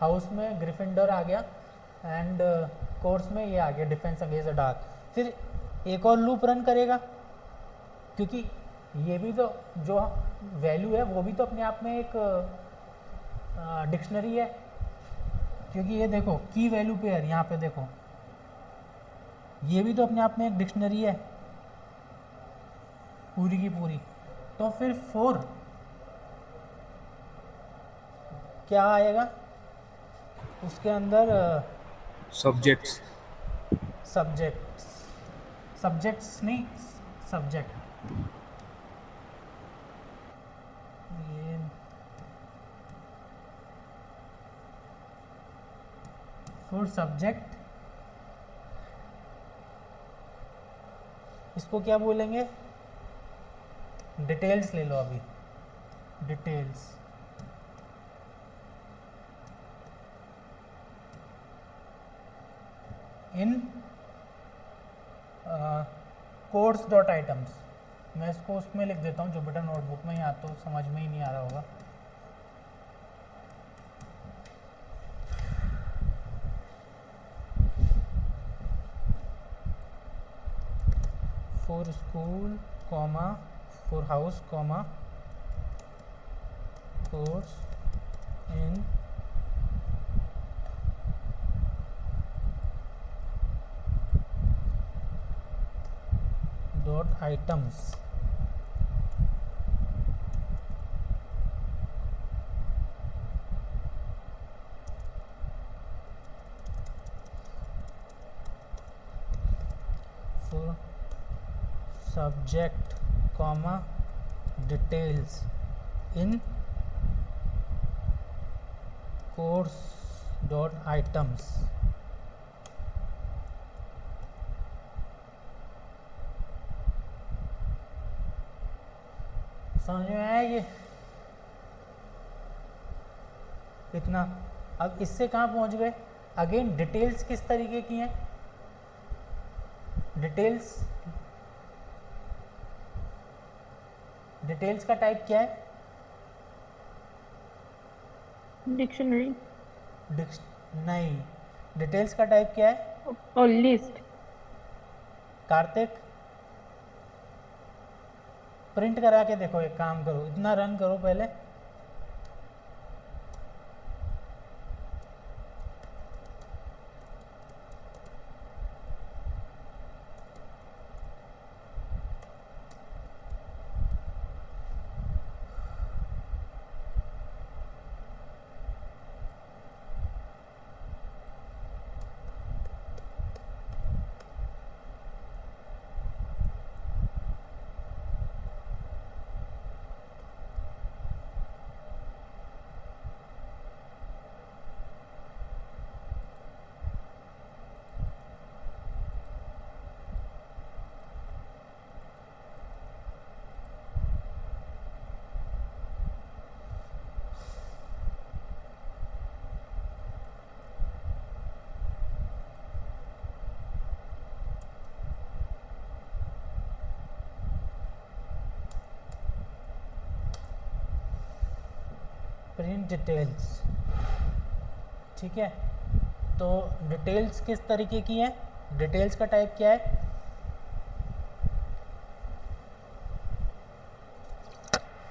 S1: हाउस में ग्रिफिंडर आ गया एंड कोर्स में ये आ गया डिफेंस अगेंस्ट द डार्क। फिर एक और लूप रन करेगा, क्योंकि ये भी तो जो वैल्यू है वो भी तो अपने आप में एक डिक्शनरी है, क्योंकि ये देखो की वैल्यू पेयर, यहाँ पे देखो ये भी तो अपने आप में एक डिक्शनरी है पूरी की पूरी। तो फिर 4 क्या आएगा उसके अंदर?
S6: सब्जेक्ट्स।
S1: सब्जेक्ट्स नहीं, सब्जेक्ट। ये फॉर सब्जेक्ट, इसको क्या बोलेंगे? डिटेल्स ले लो अभी, डिटेल्स। इन कोर्स डॉट आइटम्स, मैं इसको उसमें लिख देता हूँ जुपिटर नोटबुक में, यहाँ तो समझ में ही नहीं आ रहा होगा। For school comma for house comma course in dot items. For subject comma details in course dot items. समझ में आया ये इतना? अब इससे कहाँ पहुँच गए? अगेन डिटेल्स किस तरीके की हैं? डिटेल्स का टाइप क्या है?
S3: Dictionary
S1: डिक्श नहीं, डिटेल्स का टाइप क्या है?
S3: or list.
S1: कार्तिक प्रिंट करा के देखो, एक काम करो, इतना रन करो पहले। प्रिंट डिटेल्स, ठीक है। तो डिटेल्स किस तरीके की है, डिटेल्स का टाइप क्या है?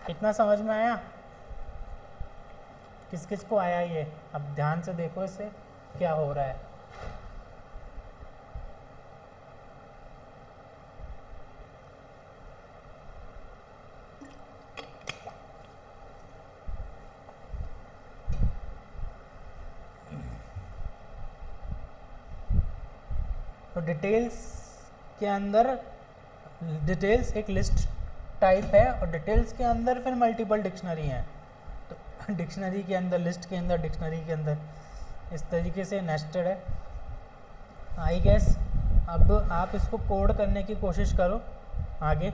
S1: इतना समझ में आया? किस किस को आया ये? अब ध्यान से देखो इसे क्या हो रहा है। तो डिटेल्स के अंदर, डिटेल्स एक लिस्ट टाइप है और डिटेल्स के अंदर फिर मल्टीपल डिक्शनरी हैं। तो डिक्शनरी के अंदर, लिस्ट के अंदर, डिक्शनरी के अंदर, इस तरीके से नेस्टेड है आई गेस। अब आप इसको कोड करने की कोशिश करो आगे,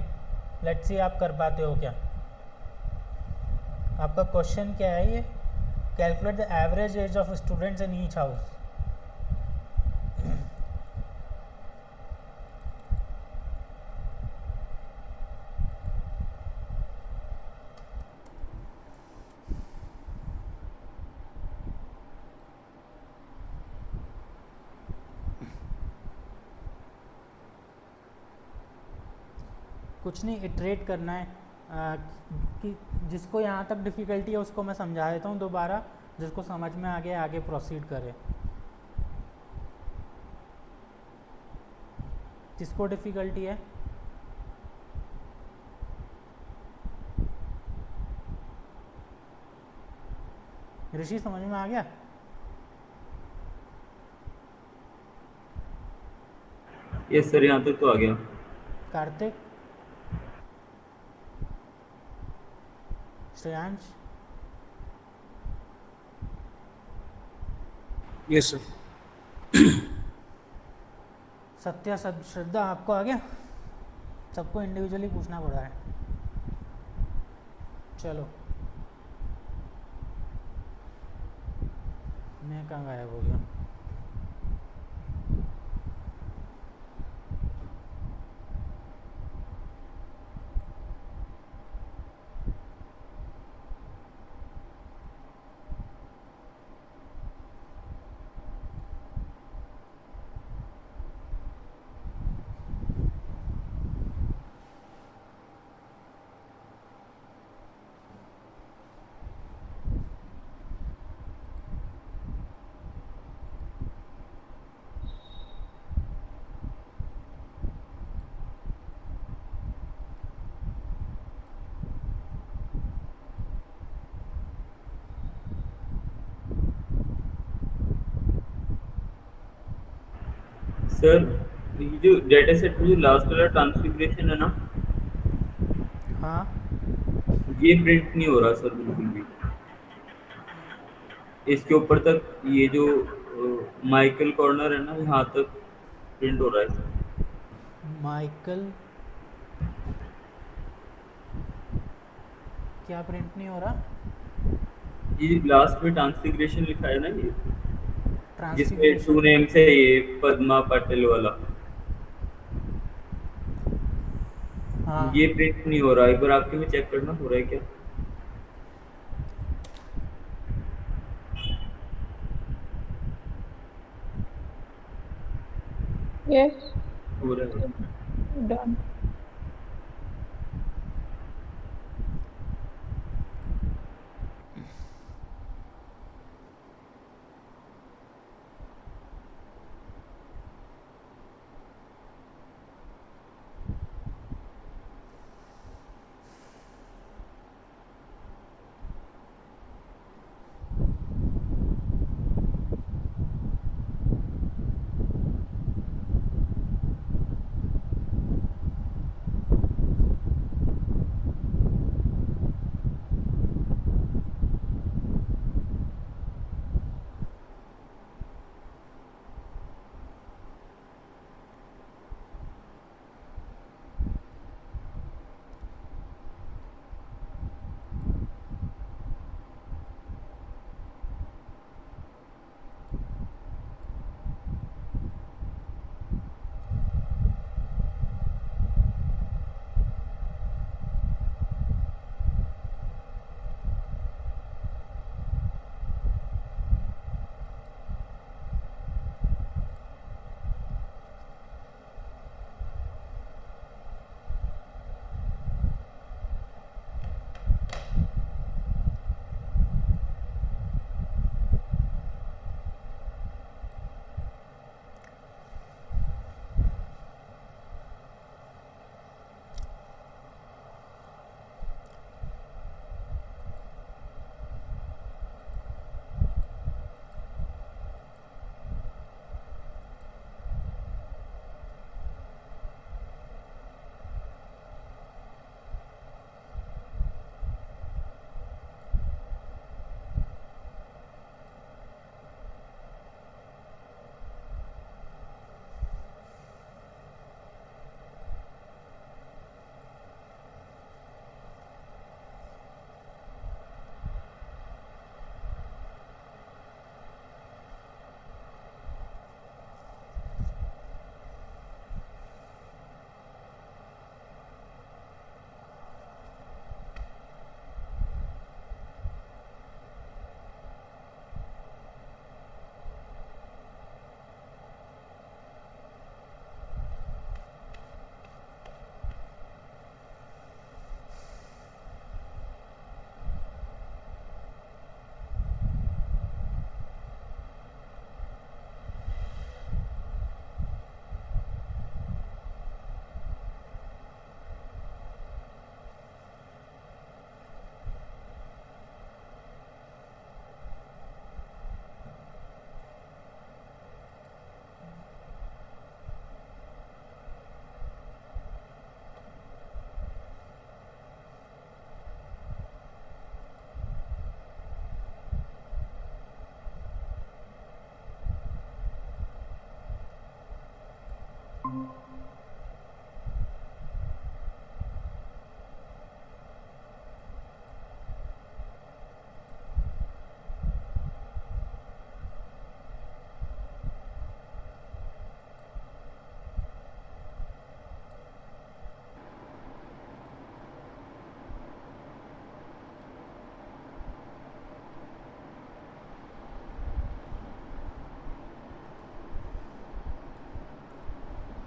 S1: लेट्स सी आप कर पाते हो क्या। आपका क्वेश्चन क्या है ये? Calculate the average age of students in each house. कुछ नहीं, इटरेट करना है कि जिसको यहाँ तक डिफ़िकल्टी है उसको मैं समझा देता हूँ दोबारा, जिसको समझ में आ गया आगे प्रोसीड करें। किसको डिफ़िकल्टी है? ऋषि समझ में आ गया?
S5: यस सर, यहाँ तक तो आ गया।
S1: Kartik, Shreyansh,
S6: yes sir.
S1: सत्या, श्रद्धा, आपको आ गया? सबको इंडिविजुअली पूछना पड़ रहा है। चलो, मैं कहाँ गायब हो गया?
S5: सर ये जो डेटा सेट में जो लास्ट वाला ट्रांसफिगरेशन है ना,
S1: हाँ,
S5: ये प्रिंट नहीं हो रहा सर बिल्कुल भी। इसके ऊपर तक ये जो माइकल कॉर्नर है ना, यहाँ तक प्रिंट हो रहा है सर।
S1: माइकल क्या प्रिंट नहीं हो रहा?
S5: ये लास्ट में ट्रांसफिगरेशन लिखा है ना, ये जिसमें टू
S1: ट्रांसफिगरेशन,
S5: नेम्स है, ये पद्मा पाटिल वाला,
S1: हाँ,
S5: ये प्रिंट नहीं हो रहा। एक बार आपके में चेक करना हो रहा है क्या?
S3: Yes,
S5: हो रहा है।
S3: done.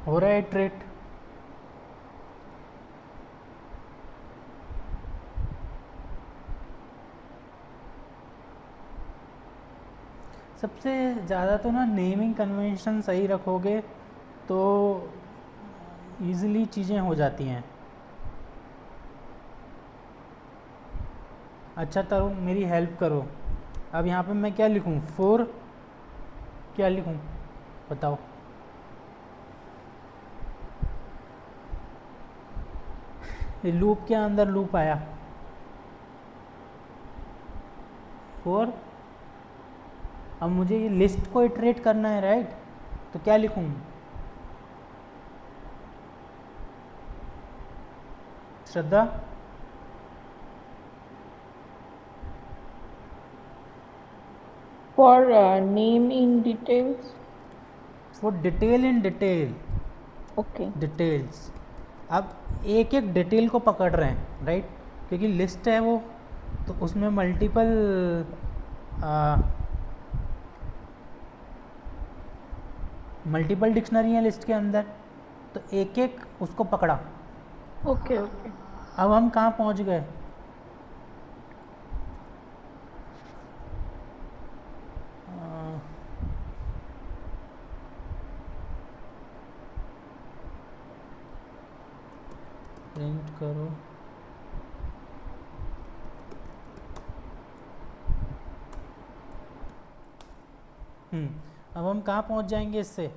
S1: हो रहा है ट्रेट। सबसे ज़्यादा तो ना नेमिंग कन्वेंशन सही रखोगे तो ईज़िली चीज़ें हो जाती हैं। अच्छा तरुण मेरी हेल्प करो, अब यहाँ पे मैं क्या लिखूँ? 4 क्या लिखूँ बताओ? ये लूप के अंदर लूप आया 4। अब मुझे ये लिस्ट को इटरेट करना है, राइट? तो क्या लिखूँ? श्रद्धा
S3: For name in details.
S1: वो detail in detail,
S3: Okay.
S1: Details. अब एक एक डिटेल को पकड़ रहे हैं, राइट? क्योंकि लिस्ट है वो, तो उसमें मल्टीपल मल्टीपल डिक्शनरी है लिस्ट के अंदर, तो एक एक उसको पकड़ा।
S3: Okay, okay.
S1: अब हम कहाँ पहुँच गए? प्रिंट करो। अब हम कहाँ पहुँच जाएंगे इससे?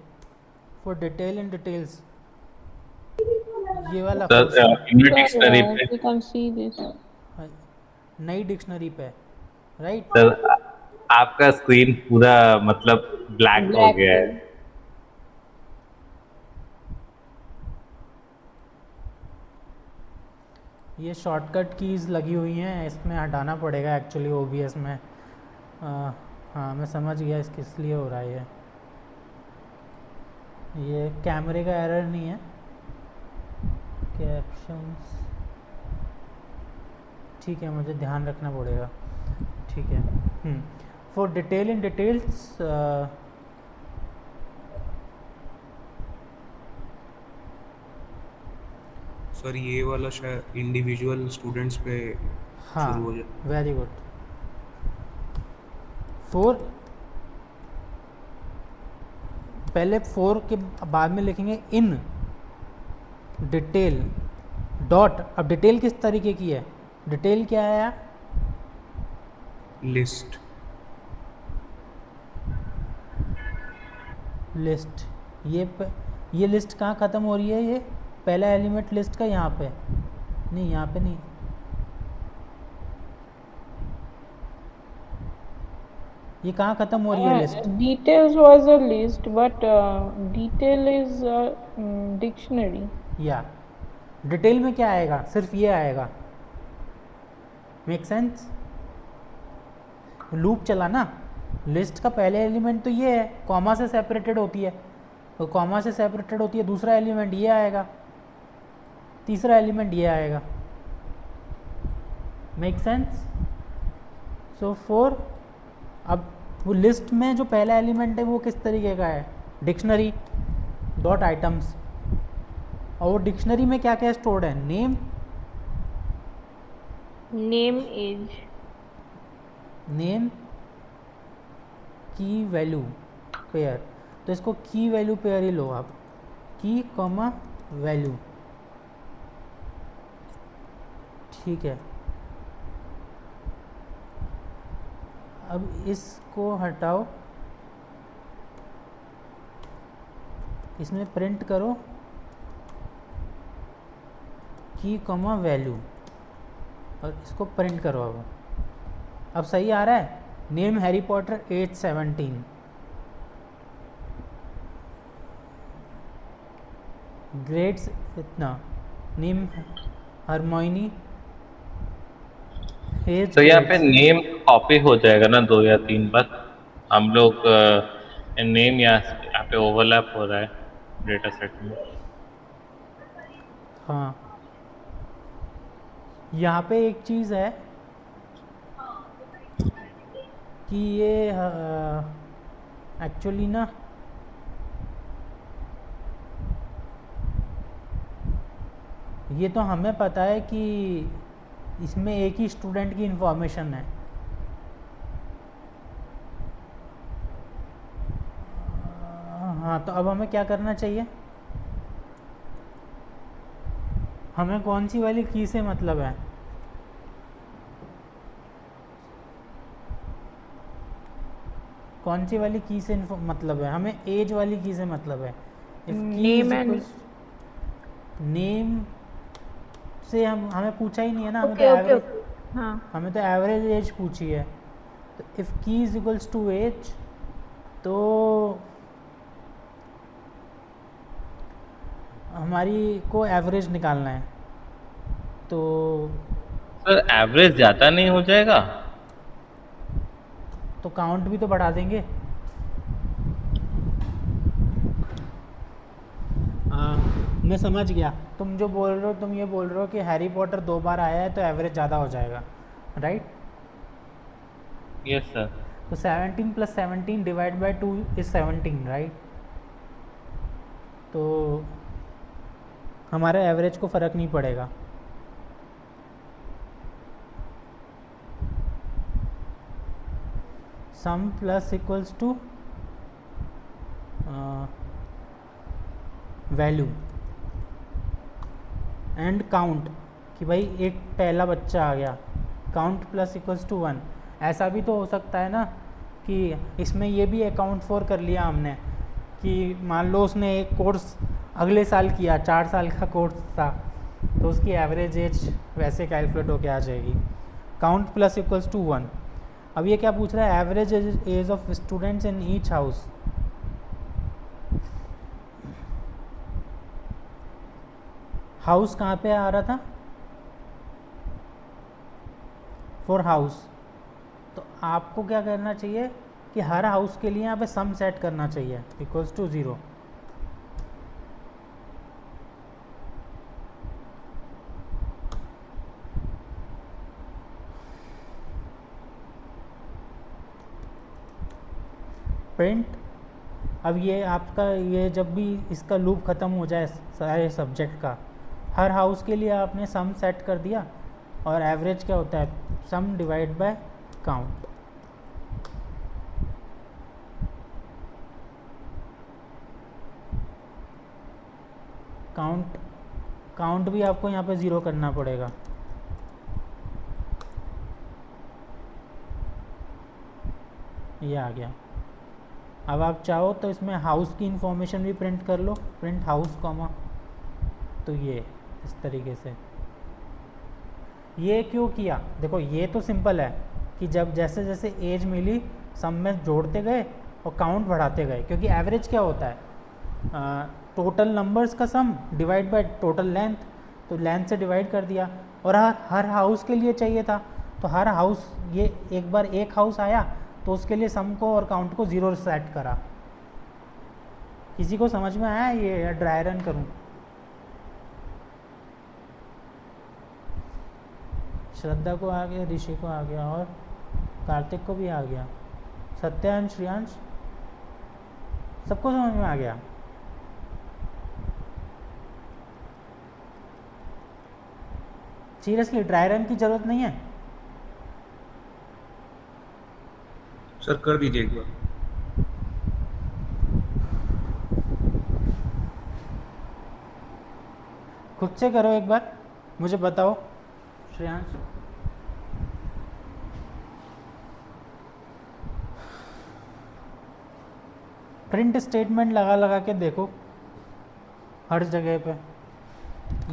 S1: फॉर डिटेल एंड डिटेल्स, ये वाला
S2: सर न्यू डिक्शनरी
S3: Sir,
S2: पे।
S3: we can see this.
S1: नई डिक्शनरी पे, राइट?
S2: सर आपका स्क्रीन पूरा मतलब ब्लैक हो
S3: Black
S2: गया है।
S3: pen.
S1: ये शॉर्टकट कीज़ लगी हुई हैं, इसमें हटाना पड़ेगा एक्चुअली OBS में। हाँ मैं समझ गया इसके किस लिए हो रहा है ये कैमरे का एरर नहीं है। कैप्शंस ठीक है, मुझे ध्यान रखना पड़ेगा, ठीक है। For detail in details
S6: sir ये वाला शायद इंडिविजुअल स्टूडेंट्स पे
S1: हाँ,
S6: शुरू हो जाए।
S1: Very good. फोर, पहले फोर के बाद में लिखेंगे इन डिटेल डॉट। अब डिटेल किस तरीके की है? डिटेल क्या है यार?
S6: लिस्ट।
S1: लिस्ट। ये लिस्ट कहाँ ख़त्म हो रही है? ये पहला एलिमेंट लिस्ट का यहाँ पे नहीं, यहाँ पे नहीं, ये कहाँ ख़त्म हो रही है list?
S3: Details was a list, but detail is a dictionary.
S1: या डिटेल में क्या आएगा? सिर्फ ये आएगा। Make sense? लूप चला ना। लिस्ट का पहले एलिमेंट तो ये है, कॉमा से सेपरेटेड होती है, तो कॉमा से सेपरेटेड होती है। दूसरा एलिमेंट ये आएगा, तीसरा एलिमेंट ये आएगा। Make sense? सो फोर, अब वो लिस्ट में जो पहला एलिमेंट है वो किस तरीके का है? Dictionary dot items. और वो डिक्शनरी में क्या क्या स्टोर्ड है? Name,
S3: Name, age.
S1: नेम की वैल्यू पेयर, तो इसको की वैल्यू पेयर ही लो आप, की कॉमा वैल्यू, ठीक है। अब इसको हटाओ, इसमें प्रिंट करो की कॉमा वैल्यू, और इसको प्रिंट करो। अब सही आ रहा है? Name Harry Potter age 17, grades इतना, नेम हरमोनी एज।
S2: तो यहाँ पे नेम कॉपी हो जाएगा ना 2 या 3 बार। हम लोग नेम यहाँ पे ओवरलैप हो रहा है डेटा सेट में।
S1: हाँ, यहाँ पे एक चीज़ है कि ये एक्चुअली ना ये तो हमें पता है कि इसमें एक ही स्टूडेंट की इंफॉर्मेशन है। हाँ, तो अब हमें क्या करना चाहिए? हमें कौन सी वाली की से मतलब है? कौन सी वाली की से मतलब है? हमें एज वाली की से मतलब है।
S3: Name and
S1: नेम से हमें पूछा ही नहीं है ना, हमें तो
S3: okay,
S1: एवरेज,
S3: हाँ.
S1: हमें तो एवरेज एज पूछी है। तो इफ़ की इज इक्वल्स टू एज, तो हमारी को एवरेज निकालना है। तो
S2: सर एवरेज ज़्यादा नहीं हो जाएगा?
S1: तो काउंट भी तो बढ़ा देंगे। मैं समझ गया तुम जो बोल रहे हो। तुम ये बोल रहे हो कि हैरी पॉटर 2 बार आया है तो एवरेज ज़्यादा हो जाएगा, राइट?
S2: Yes sir.
S1: तो 17 + 17 डिवाइड बाय 2 इज 17, राइट? तो हमारे एवरेज को फ़र्क नहीं पड़ेगा। Sum plus equals to value and count, कि भाई एक पहला बच्चा आ गया, काउंट प्लस इक्वल्स टू 1। ऐसा भी तो हो सकता है ना कि इसमें ये भी अकाउंट फॉर कर लिया हमने कि मान लो उसने एक कोर्स अगले साल किया, 4 साल का कोर्स था, तो उसकी एवरेज एज वैसे कैलकुलेट होके आ जाएगी। Count plus equals to 1। अब ये क्या पूछ रहा है, average age of students in each house. House कहाँ पे आ रहा था, फॉर हाउस। तो आपको क्या करना चाहिए कि हर हाउस के लिए यहाँ पे सम सेट करना चाहिए इक्वल्स टू 0। प्रिंट, अब ये आपका ये जब भी इसका लूप ख़त्म हो जाए सारे सब्जेक्ट का, हर हाउस के लिए आपने सम सेट कर दिया, और एवरेज क्या होता है, सम डिवाइड बाय काउंट। काउंट भी आपको यहाँ पे 0 करना पड़ेगा। ये आ गया। अब आप चाहो तो इसमें हाउस की इंफॉर्मेशन भी प्रिंट कर लो, प्रिंट हाउस कॉमा, तो ये इस तरीके से। ये क्यों किया, देखो ये तो सिंपल है कि जब जैसे जैसे एज मिली सम में जोड़ते गए और काउंट बढ़ाते गए, क्योंकि एवरेज क्या होता है, टोटल नंबर्स का सम डिवाइड बाय टोटल लेंथ, तो लेंथ से डिवाइड कर दिया। और हर हाउस के लिए चाहिए था, तो हर हाउस, ये एक बार एक हाउस आया तो उसके लिए सम को और काउंट को 0 सेट करा। किसी को समझ में आया ये, या ड्राई रन करूं? श्रद्धा को आ गया, ऋषि को आ गया, और कार्तिक को भी आ गया, सत्यांश, श्रियांश, सबको समझ में आ गया। सीरियसली ड्राई रन की जरूरत नहीं है।
S6: सर कर दीजिए एक बार।
S1: खुद से करो एक बार, मुझे बताओ श्रेयांश। प्रिंट स्टेटमेंट लगा लगा के देखो हर जगह पे,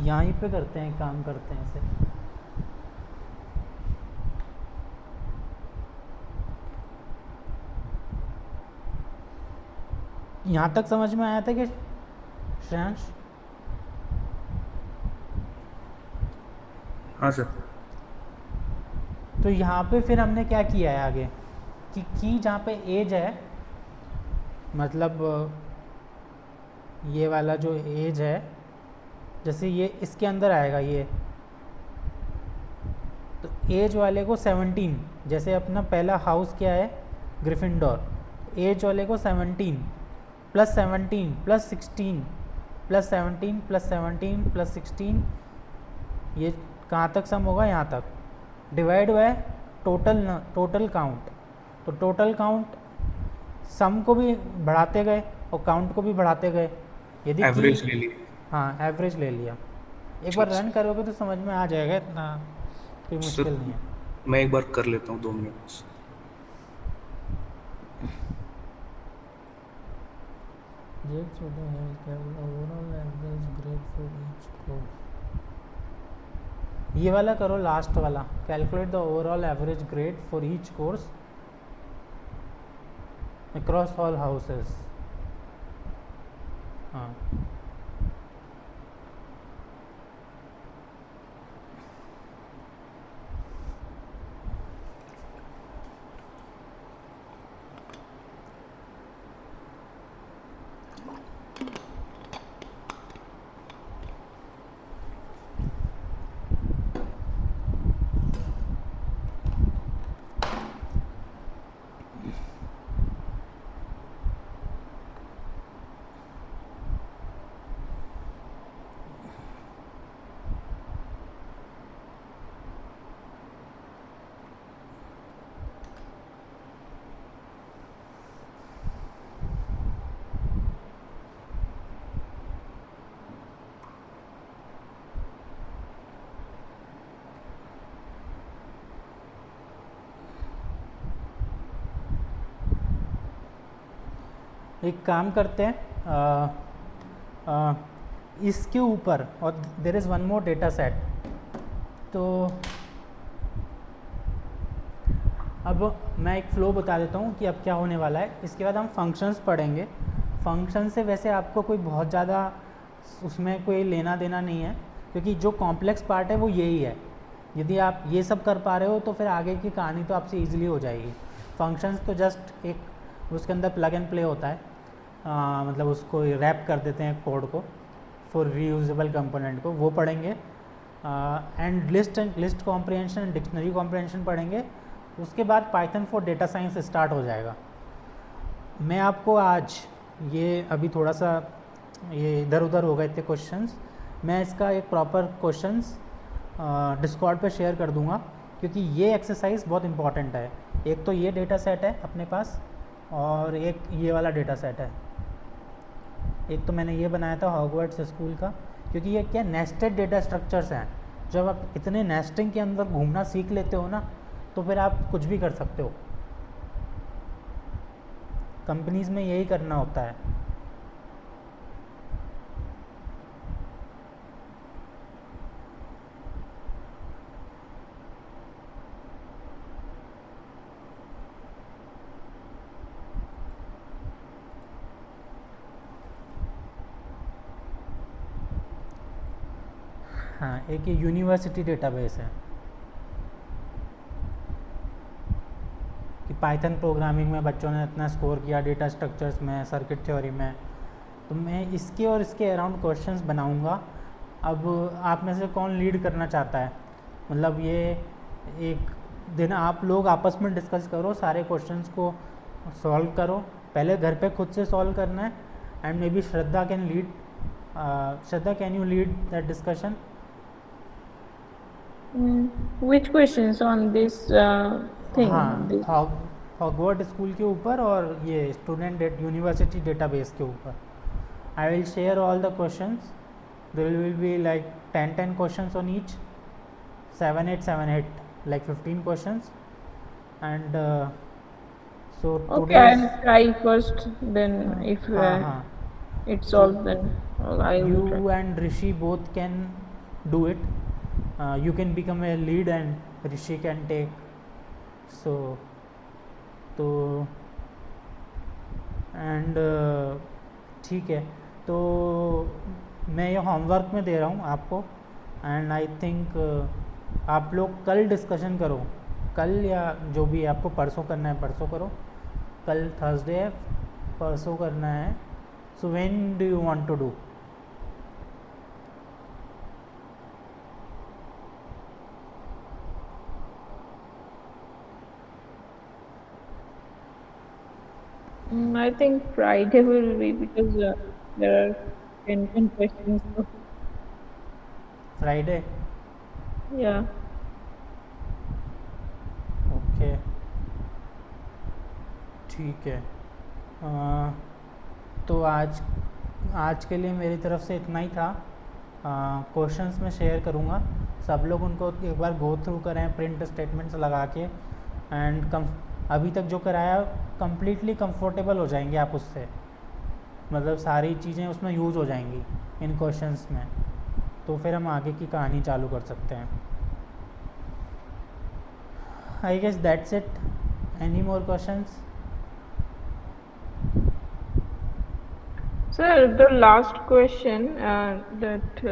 S1: यहीं पे करते हैं, काम करते हैं इसे। यहाँ तक समझ में आया था कि श्रेयांश?
S6: हाँ सर।
S1: तो यहाँ पे फिर हमने क्या किया है आगे कि की जहाँ पे एज है, मतलब ये वाला जो एज है, जैसे ये इसके अंदर आएगा ये, तो एज वाले को 17, जैसे अपना पहला हाउस क्या है, ग्रिफिंडोर, एज वाले को 17 plus 17 plus 16 plus 17 plus 17 plus 16, ये कहाँ तक सम होगा, यहाँ तक, डिवाइड बाय टोटल काउंट। तो टोटल काउंट सम को भी बढ़ाते गए और काउंट को भी बढ़ाते गए। यदि
S6: एवरेज ले लिया।
S1: हाँ, एवरेज ले लिया। एक बार रन करोगे तो समझ में आ जाएगा, इतना कोई मुश्किल नहीं है।
S6: मैं एक बार कर लेता हूँ 2 मिनट।
S1: ये वाला करो, लास्ट वाला, calculate the overall average grade for each course across all houses. हाँ, एक काम करते हैं, इसके ऊपर और there is one more data set. तो अब मैं एक फ़्लो बता देता हूँ कि अब क्या होने वाला है। इसके बाद हम फंक्शंस पढ़ेंगे। फंक्शन से वैसे आपको कोई बहुत ज़्यादा उसमें कोई लेना देना नहीं है, क्योंकि जो कॉम्प्लेक्स पार्ट है वो यही है। यदि आप ये सब कर पा रहे हो तो फिर आगे की कहानी तो आपसे ईजिली हो जाएगी। फंक्शंस तो जस्ट एक उसके अंदर प्लग एंड प्ले होता है, मतलब उसको रैप कर देते हैं कोड को फॉर रीयूजेबल कंपोनेंट को, वो पढ़ेंगे। And list comprehension and dictionary comprehension पढ़ेंगे। उसके बाद Python for data science start हो जाएगा। मैं आपको आज ये अभी थोड़ा सा ये इधर उधर हो गए थे क्वेश्चंस, मैं इसका एक प्रॉपर क्वेश्चंस डिस्कॉर्ड पे शेयर कर दूंगा, क्योंकि ये एक्सरसाइज बहुत इंपॉर्टेंट है। एक तो ये डेटा सेट है अपने पास और एक ये वाला डेटा सेट है। एक तो मैंने ये बनाया था हॉगवर्ट्स स्कूल का, क्योंकि ये क्या नेस्टेड डेटा स्ट्रक्चर्स हैं। जब आप इतने नेस्टिंग के अंदर घूमना सीख लेते हो ना, तो फिर आप कुछ भी कर सकते हो। कंपनीज में यही करना होता है। हाँ, एक ये यूनिवर्सिटी डेटाबेस है कि पाइथन प्रोग्रामिंग में बच्चों ने इतना स्कोर किया, डेटा स्ट्रक्चर्स में, सर्किट थ्योरी में। तो मैं इसके और इसके अराउंड क्वेश्चंस बनाऊंगा। अब आप में से कौन लीड करना चाहता है? मतलब ये एक दिन आप लोग आपस में डिस्कस करो, सारे क्वेश्चंस को सॉल्व करो। पहले घर पे खुद से सॉल्व करना है, and may be Shraddha can lead. Shraddha, can you lead that discussion?
S3: Which questions on this thing?
S1: हाँ, हॉगवर्ड स्कूल के ऊपर और ये स्टूडेंट यूनिवर्सिटी डेटाबेस के ऊपर। I will share all the questions. There will be like 10 questions on each, 7 8 like 15 questions. And so
S3: Okay, I'll try first, then if
S1: हाँ,
S3: it's solved, then I will try.
S1: you and Rishi both can do it. You can become a lead and Rishi can take. So तो and ठीक है, तो मैं ये homework में दे रहा हूँ आपको। एंड आई थिंक आप लोग कल डिस्कशन करो, कल या जो भी आपको परसों करना है परसों करो। कल थर्सडे है, परसों करना है। So when do you want to do?
S3: I think Friday will be, because there are 10 questions. So,
S1: Friday?
S3: yeah.
S1: Okay, ठीक है। तो आज के लिए मेरी तरफ से इतना ही था। क्वेश्चंस मैं शेयर करूँगा, सब लोग उनको एक बार गो थ्रू करें प्रिंट स्टेटमेंट्स लगा के। एंड अभी तक जो कराया कम्प्लीटली कंफर्टेबल हो जाएंगे आप उससे, मतलब सारी चीज़ें उसमें यूज़ हो जाएंगी इन क्वेश्चंस में। तो फिर हम आगे की कहानी चालू कर सकते हैं। I guess that's it. Any more questions?
S3: Sir, the last question, that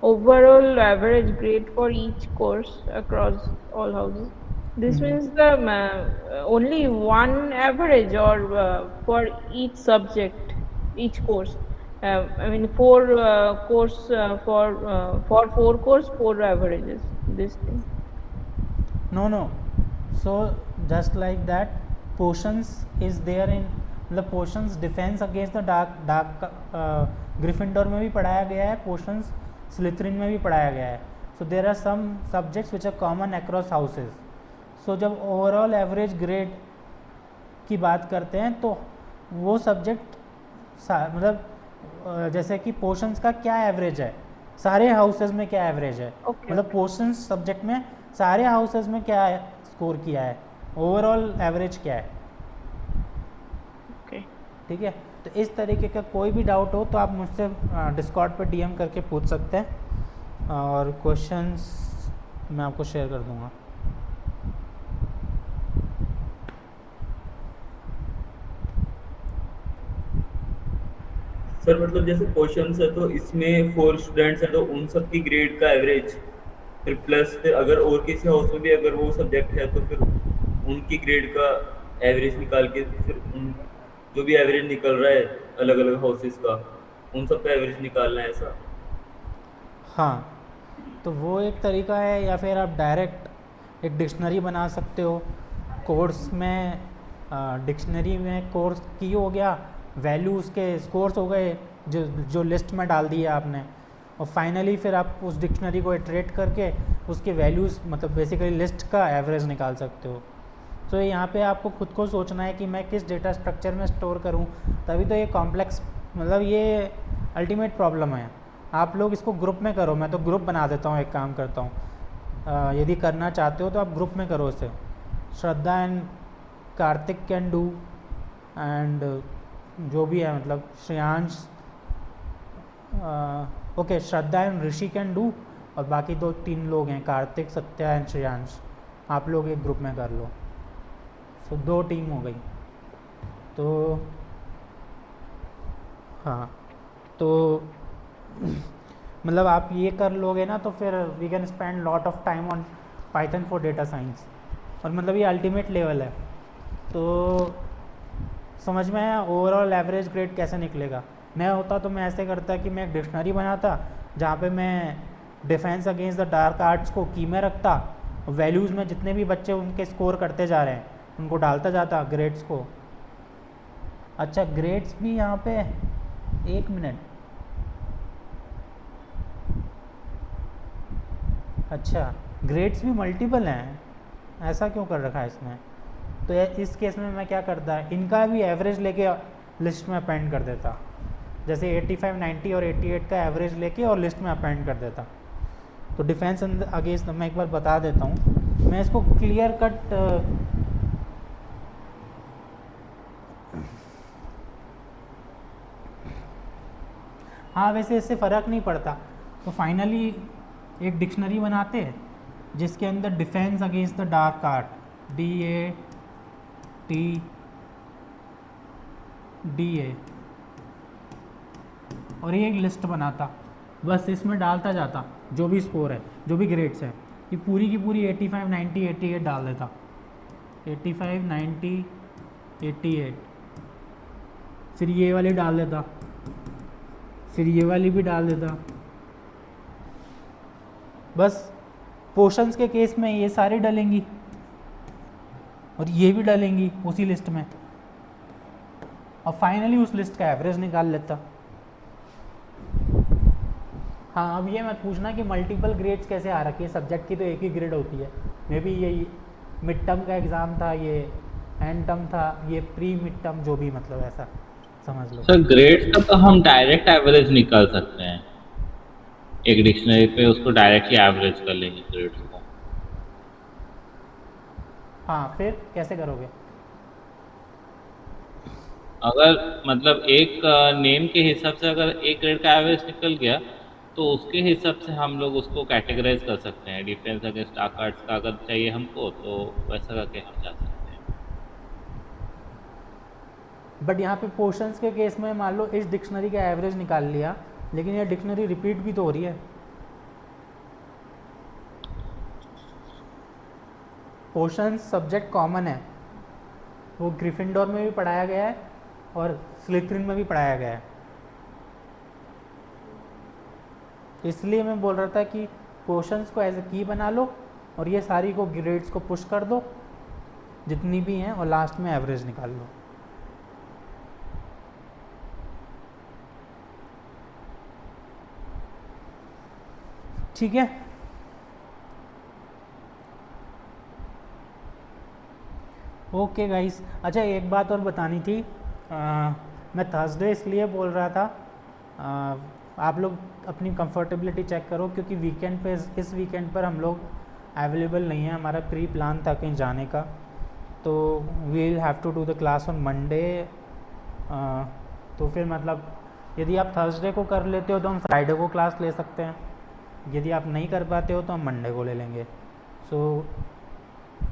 S3: overall average grade for each course across all houses. This means the only one average, or for each subject, each course. I mean, four course for 4 course, 4 averages. This thing.
S1: No. So just like that, potions is there in मतलब potions defence against the dark Gryffindor में भी पढ़ाया गया है, potions स्लिथरिन में भी पढ़ाया गया है। So there are some subjects which are common across houses. So जब ओवरऑल एवरेज ग्रेड की बात करते हैं तो वो सब्जेक्ट मतलब जैसे कि पोशंस का क्या एवरेज है, सारे हाउसेस में क्या एवरेज है, मतलब पोशंस सब्जेक्ट में सारे हाउसेस में क्या स्कोर किया है, ओवरऑल एवरेज क्या है। ठीक है। तो इस तरीके का कोई भी डाउट हो तो आप मुझसे डिस्कॉर्ड पे डीएम करके पूछ सकते हैं और क्वेश्चंस मैं आपको शेयर कर दूंगा।
S5: सर मतलब जैसे क्वेश्चंस है तो इसमें 4 स्टूडेंट्स हैं तो उन सब की ग्रेड का एवरेज, फिर प्लस फिर अगर और किसी हाउस में भी अगर वो सब्जेक्ट है तो फिर उनकी ग्रेड का एवरेज निकाल के फिर उन जो भी एवरेज निकल रहा है अलग अलग हाउसेस का उन सब का एवरेज निकालना है ऐसा।
S1: हाँ, तो वो एक तरीका है, या फिर आप डायरेक्ट एक डिक्शनरी बना सकते हो। कोर्स में डिक्शनरी में कोर्स की हो गया, वैल्यूज़ के स्कोर्स हो गए जो जो लिस्ट में डाल दिए आपने, और फाइनली फिर आप उस डिक्शनरी को इटरेट करके उसके वैल्यूज़ मतलब बेसिकली लिस्ट का एवरेज निकाल सकते हो। तो यहाँ पे आपको खुद को सोचना है कि मैं किस डेटा स्ट्रक्चर में स्टोर करूँ, तभी तो ये कॉम्प्लेक्स मतलब ये अल्टीमेट प्रॉब्लम है। आप लोग इसको ग्रुप में करो, मैं तो ग्रुप बना देता हूँ, एक काम करता हूँ, यदि करना चाहते हो तो आप ग्रुप में करो इसे। Shraddha and Kartik can do, and जो भी है मतलब Shreyansh, okay Shraddha and Rishi can do, और बाकी 2-3 लोग हैं कार्तिक, सत्या एंड श्रेयांश, आप लोग एक ग्रुप में कर लो। सो 2 टीम हो गई। तो हाँ, तो मतलब आप ये कर लोगे ना तो फिर we can spend lot of time on Python for data science, और मतलब ये अल्टीमेट लेवल है। तो समझ में आया ओवरऑल एवरेज ग्रेड कैसे निकलेगा। मैं होता तो मैं ऐसे करता कि मैं एक डिक्शनरी बनाता जहाँ पे मैं defence against the dark arts को की में रखता, वैल्यूज़ में जितने भी बच्चे उनके स्कोर करते जा रहे हैं उनको डालता जाता ग्रेड्स को। अच्छा ग्रेड्स भी यहाँ पे 1 मिनट, अच्छा ग्रेड्स भी मल्टीपल हैं, ऐसा क्यों कर रखा है इसमें। तो इस केस में मैं क्या करता, इनका भी एवरेज लेके लिस्ट में अपेंड कर देता, जैसे 85, 90 और 88 का एवरेज लेके और लिस्ट में अपेंड कर देता। तो डिफेंस अगेंस्ट मैं एक बार बता देता हूँ, मैं इसको क्लियर कट हाँ वैसे इससे फ़र्क नहीं पड़ता। तो फाइनली एक डिक्शनरी बनाते हैं जिसके अंदर defence against the dark art DATA और ये एक लिस्ट बनाता, बस इसमें डालता जाता जो भी स्कोर है जो भी ग्रेड्स है, ये पूरी की पूरी 85, 90, 88 डाल देता, 85, 90, 88, फिर ये वाली डाल देता, फिर ये वाली भी डाल देता। बस पोर्शंस के केस में ये सारी डलेंगी और ये भी डलेंगी उसी लिस्ट में, और फाइनली उस लिस्ट का एवरेज निकाल लेता। हाँ अब ये मत पूछना कि मल्टीपल ग्रेड्स कैसे आ रखी है, सब्जेक्ट की तो एक ही ग्रेड होती है। मे बी ये मिड टर्म का एग्ज़ाम था, ये एंड टर्म था, ये प्री मिड टर्म, जो भी मतलब ऐसा समझ लो।
S2: सर ग्रेड्स का तो हम डायरेक्ट एवरेज निकाल सकते हैं, एक डिक्शनरी पे उसको डायरेक्टली एवरेज कर लेंगे ग्रेड्स को।
S1: हाँ फिर कैसे करोगे?
S2: अगर मतलब एक नेम के हिसाब से अगर एक ग्रेड का एवरेज निकल गया तो उसके हिसाब से हम लोग उसको कैटेगराइज कर सकते हैं। डिफेंस अगेंस्ट डार्क आर्ट्स का अगर चाहिए हमको तो वैसा करके हम जा सकते हैं।
S1: बट यहाँ पे पोर्शंस के केस में मान लो इस डिक्शनरी का एवरेज निकाल लिया, लेकिन ये डिक्शनरी रिपीट भी तो हो रही है। पोर्शंस सब्जेक्ट कॉमन है, वो ग्रिफिंडोर में भी पढ़ाया गया है और स्लिथरिन में भी पढ़ाया गया है। इसलिए मैं बोल रहा था कि पोर्शंस को एज ए की बना लो और ये सारी को ग्रेड्स को पुश कर दो जितनी भी हैं, और लास्ट में एवरेज निकाल लो। ठीक है, ओके गाइस। अच्छा एक बात और बतानी थी, मैं थर्सडे इसलिए बोल रहा था, आप लोग अपनी कंफर्टेबिलिटी चेक करो क्योंकि वीकेंड पे इस वीकेंड पर हम लोग अवेलेबल नहीं है, हमारा प्री प्लान था कहीं जाने का। तो we will have to do the class on Monday तो फिर मतलब यदि आप थर्सडे को कर लेते हो तो हम फ्राइडे को क्लास ले सकते हैं, यदि आप नहीं कर पाते हो तो हम मंडे को ले लेंगे। सो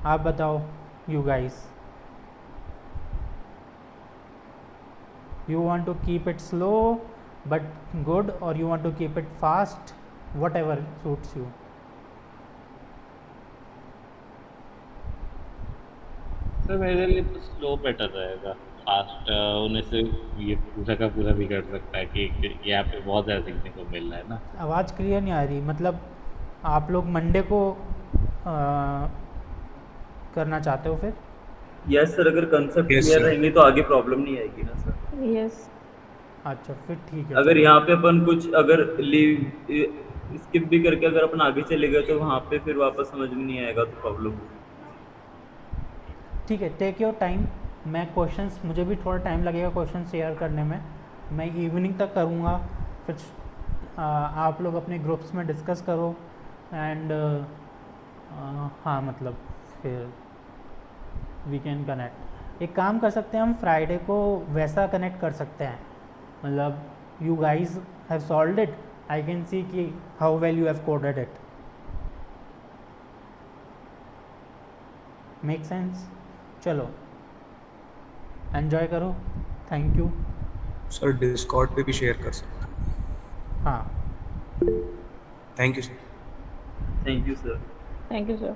S1: आप बताओ you guys, you want to keep it slow but good और you want to keep it fast, whatever suits you.
S2: Sir मेरे लिए तो स्लो बेटर रहेगा, फास्ट होने से ये पूरा का पूरा बिगड़ सकता है कि यहाँ पे बहुत ज़्यादा सीखने को मिल रहा है ना।
S1: आवाज़ क्लियर नहीं आ रही, मतलब आप लोग मंडे को करना चाहते हो फिर?
S5: यस सर, अगर कंसेप्ट
S6: Yes,
S5: क्लियर
S6: sir.
S5: रहेंगे तो आगे प्रॉब्लम नहीं आएगी ना सर।
S3: Yes.
S1: अच्छा फिर ठीक है।
S5: अगर यहाँ पे अपन कुछ अगर लीव स्किप भी करके अगर अपन आगे चले गए तो वहाँ पे फिर वापस समझ में नहीं आएगा तो प्रॉब्लम।
S1: ठीक है, टेक योर टाइम। मैं क्वेश्चंस, मुझे भी थोड़ा टाइम लगेगा क्वेश्चन शेयर करने में, मैं इवनिंग तक करूँगा, फिर आप लोग अपने ग्रुप्स में डिस्कस करो एंड हाँ मतलब फिर वी कैन कनेक्ट। एक काम कर सकते हैं हम, फ्राइडे को वैसा कनेक्ट कर सकते हैं, मतलब you guys have solved it, I can see कि how well you have coded it. Make sense? चलो एन्जॉय करो, थैंक यू।
S6: सर डिस्कॉर्ड पे भी शेयर कर सकते हैं।
S1: हाँ
S6: thank you sir.
S5: Thank you sir.
S3: Thank you, sir.